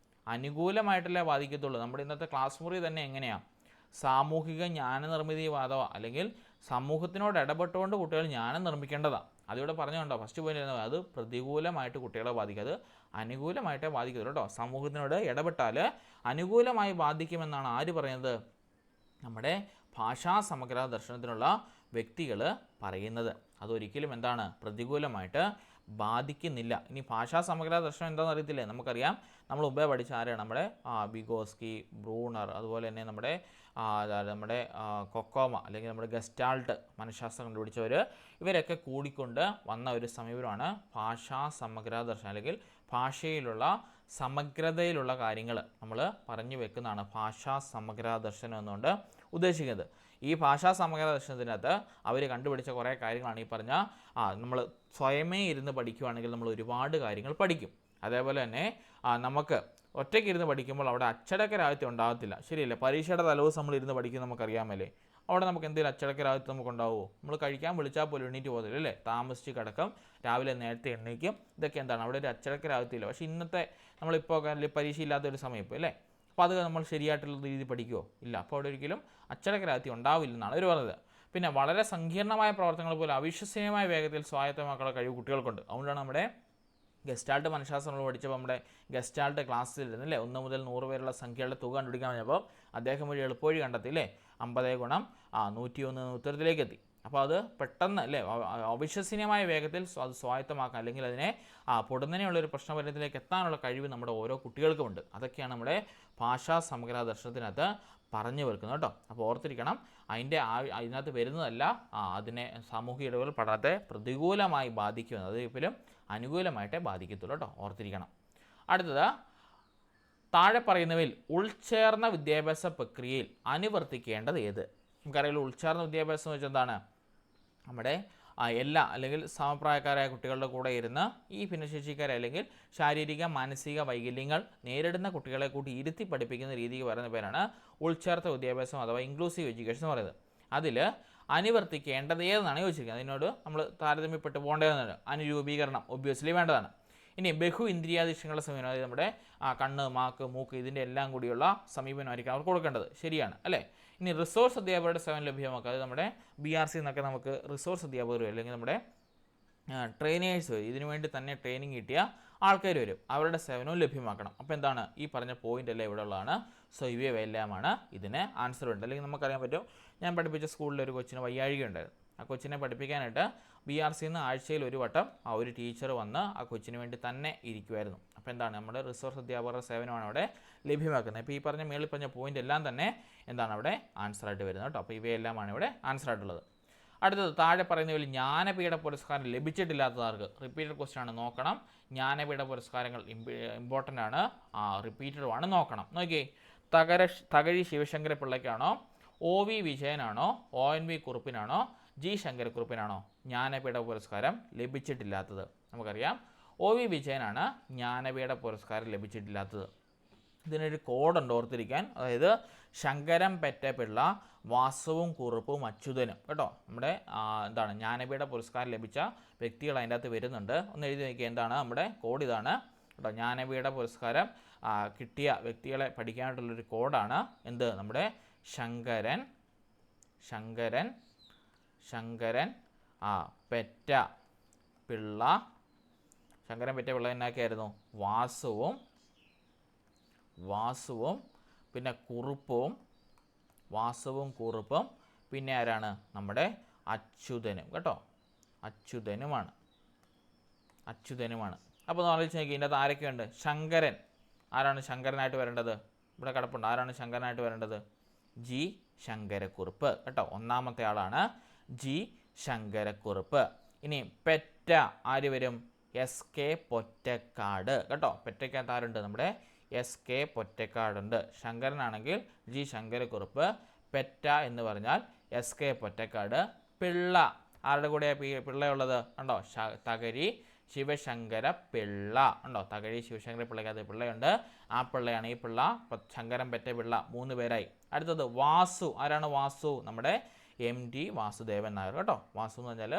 അനുകൂലമായിട്ടല്ലേ ബാധിക്കത്തുള്ളൂ. നമ്മുടെ ഇന്നത്തെ ക്ലാസ് മുറി തന്നെ എങ്ങനെയാണ്? സാമൂഹിക ജ്ഞാനനിർമ്മിതിവാദം അല്ലെങ്കിൽ സമൂഹത്തിനോട് ഇടപെട്ടുകൊണ്ട് കുട്ടികൾ ജ്ഞാനം നിർമ്മിക്കേണ്ടതാണ്. അതിവിടെ പറഞ്ഞുകൊണ്ടോ ഫസ്റ്റ് പോയിന്റ്, അത് പ്രതികൂലമായിട്ട് കുട്ടികളെ ബാധിക്കും, അത് അനുകൂലമായിട്ടേ ബാധിക്കത്തുള്ളൂ കേട്ടോ. സമൂഹത്തിനോട് ഇടപെട്ടാൽ അനുകൂലമായി ബാധിക്കുമെന്നാണ് ആര് പറയുന്നത്? നമ്മുടെ ഭാഷാ സമഗ്ര ദർശനത്തിനുള്ള വ്യക്തികൾ പറയുന്നത്. അതൊരിക്കലും പ്രതികൂലമായിട്ട് ബാധിക്കുന്നില്ല. ഇനി ഭാഷാ സമഗ്ര ദർശനം എന്താണെന്ന് അറിയത്തില്ലേ? നമുക്കറിയാം, നമ്മൾ മുമ്പേ പഠിച്ച ആരാണ്? നമ്മുടെ വിഗോസ്കി, ബ്രൂണർ, അതുപോലെ തന്നെ നമ്മുടെ കൊക്കോമ അല്ലെങ്കിൽ നമ്മുടെ ഗസ്റ്റാൾട്ട് മനഃശാസ്ത്രം കണ്ടുപിടിച്ചവർ, ഇവരൊക്കെ കൂടിക്കൊണ്ട് വന്ന ഒരു സമീപനമാണ് ഭാഷാ സമഗ്ര ദർശനം. അല്ലെങ്കിൽ ഭാഷയിലുള്ള സമഗ്രതയിലുള്ള കാര്യങ്ങൾ നമ്മൾ പറഞ്ഞു വെക്കുന്നതാണ് ഭാഷാ സമഗ്ര ദർശനം എന്നുകൊണ്ട് ഉദ്ദേശിക്കുന്നത്. ഈ ഭാഷാ സമഗ്ര ദർശനത്തിനകത്ത് അവർ കണ്ടുപിടിച്ച കുറേ കാര്യങ്ങളാണ് ഈ പറഞ്ഞ നമ്മൾ സ്വയമേ ഇരുന്ന് പഠിക്കുകയാണെങ്കിൽ നമ്മൾ ഒരുപാട് കാര്യങ്ങൾ പഠിക്കും. അതേപോലെ തന്നെ നമുക്ക് ഒറ്റയ്ക്ക് ഇരുന്ന് പഠിക്കുമ്പോൾ അവിടെ അച്ചടക്കരാഹിത്യം ഉണ്ടാകത്തില്ല. ശരിയല്ലേ? പരീക്ഷയുടെ തലേദിവസം നമ്മൾ ഇരുന്ന് പഠിക്കും, നമുക്കറിയാമല്ലേ. അവിടെ നമുക്ക് എന്തെങ്കിലും അച്ചടക്കരാഹിത്യം നമുക്ക് ഉണ്ടാവുമോ? നമ്മൾ കഴിക്കാൻ വിളിച്ചാൽ പോലും എണ്ണീറ്റ് പോകത്തില്ല അല്ലേ? താമസിച്ച് കിടക്കും, രാവിലെ നേരത്തെ എണ്ണീക്കും. ഇതൊക്കെ അവിടെ ഒരു അച്ചടക്കരാഹിത്യമില്ല. പക്ഷേ ഇന്നത്തെ നമ്മളിപ്പോൾ പരീക്ഷ ഇല്ലാത്തൊരു സമയം ഇപ്പോൾ അല്ലേ, അപ്പോൾ അത് നമ്മൾ ശരിയായിട്ടുള്ള രീതി പഠിക്കുമോ? ഇല്ല. അപ്പോൾ അവിടെ ഒരിക്കലും അച്ചടക്കരാഹിത്യം ഉണ്ടാവില്ലെന്നാണ് അവർ പറഞ്ഞത്. പിന്നെ വളരെ സങ്കീർണമായ പ്രവർത്തനങ്ങൾ പോലും അവിശ്വസനീയമായ വേഗത്തിൽ സ്വായത്തമാക്കാനുള്ള കഴിവ് കുട്ടികൾക്കുണ്ട്. അതുകൊണ്ടാണ് നമ്മുടെ ഗസ്റ്റാൾട്ട് മനഃശാസ്ത്രം പഠിച്ചപ്പോൾ നമ്മുടെ ഗസ്റ്റാൾട്ട് ക്ലാസ്സിലിരുന്നില്ലേ 1 മുതൽ 100 വരെയുള്ള സംഖ്യകളുടെ തുക കണ്ടുപിടിക്കാൻ പറഞ്ഞപ്പോൾ അദ്ദേഹം ഒരു എളുപ്പവഴി കണ്ടെത്തിയില്ലേ, 50 ഗുണം 101 ഉത്തരത്തിലേക്ക് എത്തി. അപ്പോൾ അത് പെട്ടെന്ന് അല്ലേ അവിശ്വസനീയമായ വേഗത്തിൽ അത് സ്വായത്തമാക്കാൻ അല്ലെങ്കിൽ അതിനെ പൊടുന്നനെയുള്ളൊരു പ്രശ്നപരിഹാരത്തിലേക്ക് എത്താനുള്ള കഴിവ് നമ്മുടെ ഓരോ കുട്ടികൾക്കുമുണ്ട്. അതൊക്കെയാണ് നമ്മുടെ ഭാഷാ സമഗ്ര ദർശനത്തിനകത്ത് പറഞ്ഞു വെക്കുന്നത് കേട്ടോ. അപ്പോൾ ഓർത്തിരിക്കണം, അതിനകത്ത് വരുന്നതല്ല അതിനെ സാമൂഹിക ഇടപെടൽ പഠനത്തെ പ്രതികൂലമായി ബാധിക്കുന്നത്, അത് ഒരിക്കലും അനുകൂലമായിട്ടേ ബാധിക്കത്തുള്ളൂ കേട്ടോ, ഓർത്തിരിക്കണം. അടുത്തത്, താഴെ പറയുന്നവയിൽ ഉൾച്ചേർന്ന വിദ്യാഭ്യാസ പ്രക്രിയയിൽ അനുവർത്തിക്കേണ്ടത് ഏത്? നമുക്കറിയാലോ ഉൾച്ചേർന്ന വിദ്യാഭ്യാസം എന്ന് വെച്ചാൽ എന്താണ്? നമ്മുടെ എല്ലാ അല്ലെങ്കിൽ സമപ്രായക്കാരായ കുട്ടികളുടെ കൂടെ ഇരുന്ന് ഈ ഭിന്നശേഷിക്കാരെ അല്ലെങ്കിൽ ശാരീരിക മാനസിക വൈകല്യങ്ങൾ നേരിടുന്ന കുട്ടികളെ കൂട്ടി ഇരുത്തി പഠിപ്പിക്കുന്ന രീതിക്ക് പറയുന്ന പേരാണ് ഉൾച്ചേർത്ത വിദ്യാഭ്യാസം അഥവാ ഇൻക്ലൂസീവ് എഡ്യൂക്കേഷൻ എന്ന് പറയുന്നത്. അതിൽ അനുവർത്തിക്കേണ്ടത് ഏതെന്നാണ് ചോദിച്ചിരിക്കുന്നത്. അതിനോട് നമ്മൾ താരതമ്യപ്പെട്ട് പോകേണ്ടതെന്നാണ്. അനുരൂപീകരണം ഒബ്വിയസ്ലി വേണ്ടതാണ്. ഇനി ബഹു ഇന്ദ്രിയാധീക്ഷങ്ങളുടെ സമീപനം, അതായത് നമ്മുടെ കണ്ണ്, മൂക്ക് ഇതിൻ്റെ എല്ലാം കൂടിയുള്ള സമീപനമായിരിക്കും അവർ കൊടുക്കേണ്ടത്. ശരിയാണ് അല്ലേ? ഇനി റിസോഴ്സ് അധ്യാപകരുടെ സേവനം ലഭ്യമാക്കുക, അത് നമ്മുടെ BRC എന്നൊക്കെ നമുക്ക് റിസോഴ്സ് അധ്യാപകർ അല്ലെങ്കിൽ നമ്മുടെ ട്രെയിനേഴ്സ് വരും, ഇതിനു വേണ്ടി തന്നെ ട്രെയിനിങ് കിട്ടിയ ആൾക്കാർ വരും, അവരുടെ സേവനവും ലഭ്യമാക്കണം. അപ്പോൾ എന്താണ് ഈ പറഞ്ഞ പോയിന്റ് എല്ലാം ഇവിടെ ഉള്ളതാണ്. സോ ഇവയെല്ലാമാണ് ഇതിന് ആൻസർ ഉണ്ട്. അല്ലെങ്കിൽ നമുക്കറിയാൻ പറ്റും, ഞാൻ പഠിപ്പിച്ച സ്കൂളിൽ ഒരു കൊച്ചിന് വയ്യാഴിക ഉണ്ടായിരുന്നു. ആ കൊച്ചിനെ പഠിപ്പിക്കാനായിട്ട് BRCന്ന് ആഴ്ചയിൽ ഒരു വട്ടം ആ ഒരു ടീച്ചർ വന്ന് ആ കൊച്ചിന് വേണ്ടി തന്നെ ഇരിക്കുമായിരുന്നു. അപ്പോൾ എന്താണ് നമ്മുടെ റിസോഴ്സ് അധ്യാപകരുടെ സേവനമാണ് അവിടെ ലഭ്യമാക്കുന്നത്. ഇപ്പോൾ ഈ പറഞ്ഞ മേളിൽ പറഞ്ഞ പോയിന്റ് എല്ലാം തന്നെ എന്താണ് അവിടെ ആൻസർ ആയിട്ട് വരുന്നത് കേട്ടോ. അപ്പോൾ ഇവയെല്ലാമാണ് ഇവിടെ ആൻസർ ആയിട്ടുള്ളത്. അടുത്തത് താഴെ പറയുന്നതിൽ ജ്ഞാനപീഠ പുരസ്കാരം ലഭിച്ചിട്ടില്ലാത്തവർക്ക് റിപ്പീറ്റഡ് ക്വസ്റ്റ്യൻ ആണ്, നോക്കണം. ജ്ഞാനപീഠ പുരസ്കാരങ്ങൾ ഇമ്പോർട്ടൻ്റ് ആണ്, റിപ്പീറ്റഡുമാണ്, നോക്കണം. നോക്കിയേ, Thakazhi Sivasankara പിള്ളയ്ക്കാണോ, OV വിജയനാണോ, ONV കുറുപ്പിനാണോ, G ശങ്കരക്കുറുപ്പിനാണോ Jnanpith പുരസ്കാരം ലഭിച്ചിട്ടില്ലാത്തത്? നമുക്കറിയാം OV വിജയനാണ് ജ്ഞാനപീഠ പുരസ്കാരം ലഭിച്ചിട്ടില്ലാത്തത്. ഇതിനൊരു കോഡുണ്ട് ഓർത്തിരിക്കാൻ, അതായത് ശങ്കരം പെറ്റപിള്ള, വാസുവും കുറുപ്പും അച്യുതനും കേട്ടോ. നമ്മുടെ എന്താണ് ജ്ഞാനപീഠ പുരസ്കാരം ലഭിച്ച വ്യക്തികൾ അതിൻ്റെ അകത്ത് വരുന്നുണ്ട്. ഒന്ന് എഴുതി നോക്കിയാൽ എന്താണ് നമ്മുടെ കോഡ്, ഇതാണ് കേട്ടോ. ജ്ഞാനപീഠ പുരസ്കാരം കിട്ടിയ വ്യക്തികളെ പഠിക്കാനായിട്ടുള്ളൊരു കോഡാണ് എന്ത്, നമ്മുടെ ശങ്കരൻ പെറ്റ പിള്ള. ശങ്കരൻ പെറ്റ പിള്ള എന്നാക്കിയായിരുന്നു, വാസുവും പിന്നെ വാസുവും കുറുപ്പും പിന്നെ ആരാണ്, നമ്മുടെ അച്യുതനും കേട്ടോ. അച്യുതനുമാണ്. അപ്പോൾ ആലോചിച്ച് നോക്കി, ഇതിൻ്റെ അകത്ത് ആരൊക്കെയുണ്ട്? ശങ്കരൻ. ആരാണ് ശങ്കരനായിട്ട് വരേണ്ടത്? ഇവിടെ കിടപ്പുണ്ട്. ആരാണ് ശങ്കരനായിട്ട് വരേണ്ടത്? G ശങ്കരക്കുറുപ്പ് കേട്ടോ. ഒന്നാമത്തെ ആളാണ് G ശങ്കരക്കുറുപ്പ്. ഇനി പെറ്റ ആര് വരും? SK പൊറ്റക്കാട് കേട്ടോ. പെറ്റയ്ക്കകത്ത് ആരുണ്ട്? നമ്മുടെ SK പൊറ്റക്കാടുണ്ട്. ശങ്കരനാണെങ്കിൽ G ശങ്കരക്കുറുപ്പ്, പെറ്റ എന്ന് പറഞ്ഞാൽ SK പൊറ്റക്കാട്. പിള്ള ആരുടെ കൂടെയാണ് പിള്ളയുള്ളത്? ഉണ്ടോ? തകഴി ശിവശങ്കര പിള്ള ഉണ്ടോ? തകഴി ശിവശങ്കര പിള്ളയ്ക്കകത്ത് പിള്ളയുണ്ട്. ആ പിള്ളയാണ് ഈ പിള്ള. ശങ്കരൻ പെറ്റ പിള്ള, 3 പേരായി. അടുത്തത് വാസു. ആരാണ് വാസു? നമ്മുടെ MT വാസുദേവൻ നായർ കേട്ടോ. വാസു എന്ന് പറഞ്ഞാൽ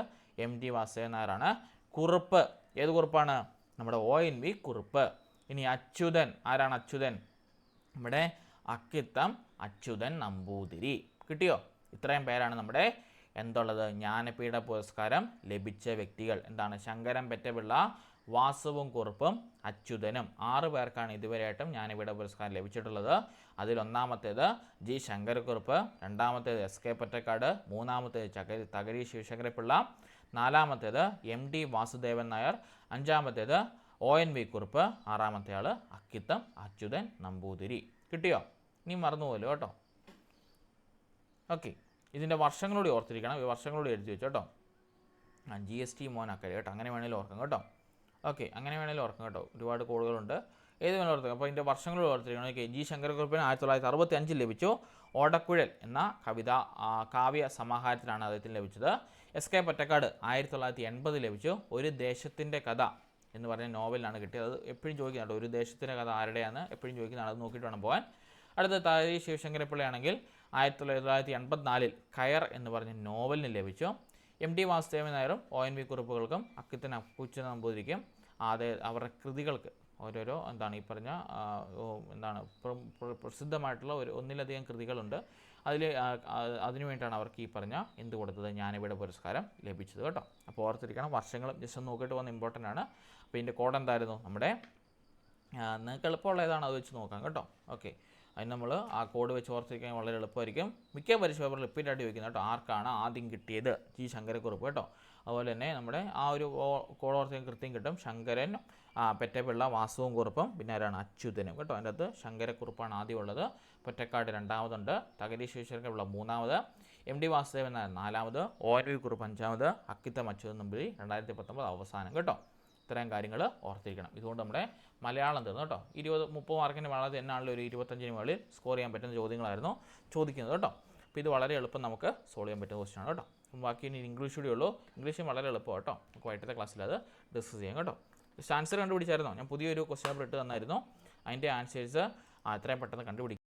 MT വാസുദേവൻ നായരാണ്. കുറുപ്പ് ഏത് കുറുപ്പാണ്? നമ്മുടെ ONV കുറുപ്പ്. ഇനി അച്യുതൻ. ആരാണ് അച്യുതൻ? നമ്മുടെ അക്കിത്തം അച്യുതൻ നമ്പൂതിരി. കിട്ടിയോ? ഇത്രയും പേരാണ് നമ്മുടെ എന്തുള്ളത്, ജ്ഞാനപീഠ പുരസ്കാരം ലഭിച്ച വ്യക്തികൾ. എന്താണ്? ശങ്കരൻ പെറ്റപിള്ള, വാസുവും കുറുപ്പും അച്യുതനും. 6 പേർക്കാണ് ഇതുവരെയായിട്ടും ജ്ഞാനപീഠ പുരസ്കാരം ലഭിച്ചിട്ടുള്ളത്. അതിലൊന്നാമത്തേത് G ശങ്കരക്കുറുപ്പ്, രണ്ടാമത്തേത് SK പൊറ്റക്കാട്, മൂന്നാമത്തേത് തകഴി ശിവശങ്കരപിള്ള, നാലാമത്തേത് MT വാസുദേവൻ നായർ, അഞ്ചാമത്തേത് ONV കുറുപ്പ്, ആറാമത്തെ ആൾ അക്കിത്തം അച്യുതൻ നമ്പൂതിരി. കിട്ടിയോ? ഇനി മറന്നുപോലോ കേട്ടോ. ഓക്കെ, ഇതിൻ്റെ വർഷങ്ങളൂടെ ഓർത്തിരിക്കണം. ഈ വർഷങ്ങളൂടെ എഴുതി വെച്ചോ കേട്ടോ. GST മോനാക്കരി കേട്ടോ. അങ്ങനെ വേണമെങ്കിലും ഓർക്കാം കേട്ടോ. ഓക്കെ, അങ്ങനെ വേണമെങ്കിലും ഓർക്കാം കേട്ടോ. ഒരുപാട് കോഡുകളുണ്ട്, ഏത് വേണമെങ്കിലും ഓർക്കാം. അപ്പോൾ ഇതിൻ്റെ വർഷങ്ങളൂടെ ഓർത്തിരിക്കണം. ഓക്കെ, G ശങ്കരക്കുറുപ്പിന് 1965 ലഭിച്ചു. ഓടക്കുഴൽ എന്ന കാവ്യ സമാഹാരത്തിലാണ് അദ്ദേഹത്തിന് ലഭിച്ചത്. SK പൊറ്റക്കാട് 1980 ലഭിച്ചു. ഒരു ദേശത്തിൻ്റെ കഥ എന്ന് പറഞ്ഞ നോവലിനാണ് കിട്ടിയത്. അത് എപ്പോഴും ചോദിക്കുന്നുണ്ട്, ഒരു ദേശത്തിൻ്റെ കഥ ആരുടെയാണ് എപ്പോഴും ചോദിക്കുന്നതാണ്. അത് നോക്കിയിട്ട് വേണം പോകാൻ. അടുത്ത തകഴി ശിവശങ്കരപിള്ളയാണെങ്കിൽ 1984 കയർ എന്ന് പറഞ്ഞ നോവലിന് ലഭിച്ചു. MT വാസുദേവൻ നായരും ONV കുറുപ്പുകൾക്കും അക്കിത്തൻ അച്യുതൻ നമ്പൂതിരിക്കും അവരുടെ കൃതികൾക്ക് ഓരോരോ എന്താണ് ഈ പറഞ്ഞ എന്താണ് പ്രസിദ്ധമായിട്ടുള്ള ഒന്നിലധികം കൃതികളുണ്ട്. അതിനു വേണ്ടിയിട്ടാണ് അവർക്ക് ഈ പറഞ്ഞ എന്ത് കൊടുത്തത്, ജ്ഞാനപീഠ പുരസ്കാരം ലഭിച്ചത് കേട്ടോ. അപ്പോൾ ഓർത്തിരിക്കണം, വർഷങ്ങളും ജസ്റ്റ് ഒന്ന് നോക്കിയിട്ട് പോകുന്ന ഇമ്പോർട്ടൻ്റ് ആണ്. അപ്പോൾ ഇതിൻ്റെ കോഡ് എന്തായിരുന്നു? നമ്മുടെ നിങ്ങൾക്ക് എളുപ്പമുള്ള ഏതാണ് അത് വെച്ച് നോക്കാം കേട്ടോ. ഓക്കെ, അതിന് നമ്മൾ ആ കോഡ് വെച്ച് ഓർത്തിരിക്കാൻ വളരെ എളുപ്പമായിരിക്കും. മിക്ക പരീക്ഷ പേപ്പർ റിപ്പീറ്റായിട്ട് ചോദിക്കുന്നത് കേട്ടോ. ആർക്കാണ് ആദ്യം കിട്ടിയത്? G ശങ്കരക്കുറുപ്പ് കേട്ടോ. അതുപോലെ തന്നെ നമ്മുടെ ആ ഒരു കോഡ് ഓർത്തിരിക്കാൻ കൃത്യം കിട്ടും. ശങ്കരൻ പെറ്റപിള്ള, വാസുവും കുറുപ്പും, പിന്നെ ആരാണ്? അച്യുതനും കേട്ടോ. അതിൻ്റെ അകത്ത് ശങ്കരക്കുറുപ്പാണ് ആദ്യം ഉള്ളത്. പൊറ്റക്കാട് രണ്ടാമതുണ്ട്, തകഴി ശിവശങ്കരപിള്ള മൂന്നാമത്, MT വാസുദേവൻ നായർ നാലാമത്, ONV കുറുപ്പ് അഞ്ചാമത്, അക്കിത്തം അച്യുതൻ നമ്പൂതിരി 2019 അവസാനം കേട്ടോ. ഇത്രയും കാര്യങ്ങൾ ഓർത്തിരിക്കണം. ഇതുകൊണ്ട് നമ്മുടെ മലയാളം തീർന്നു കേട്ടോ. 20-30 മാർക്കിന് വളരെ എന്നാണല്ലോ ഒരു 25 മുകളിൽ സ്കോർ ചെയ്യാൻ പറ്റുന്ന ചോദ്യങ്ങളായിരുന്നു ചോദിക്കുന്നത് കേട്ടോ. അപ്പോൾ ഇത് വളരെ എളുപ്പം നമുക്ക് സോൾവ് ചെയ്യാൻ പറ്റുന്ന ക്വസ്റ്റ്യൻ ആണ് കേട്ടോ. ബാക്കി ഇനി ഇംഗ്ലീഷ് കൂടി ഉള്ളൂ. ഇംഗ്ലീഷും വളരെ എളുപ്പമാണ് കേട്ടോ. നമുക്ക് വൈകിട്ടത്തെ ക്ലാസ്സിൽ അത് ഡിസ്കസ് ചെയ്യാം കേട്ടോ. ആൻസർ കണ്ടുപിടിച്ചായിരുന്നോ? ഞാൻ പുതിയൊരു ക്വസ്റ്റ്യൻ പേപ്പർ ഇട്ട് തന്നായിരുന്നു. അതിൻ്റെ ആൻസേഴ്സ് എത്രയും പെട്ടെന്ന് കണ്ടുപിടിക്കും.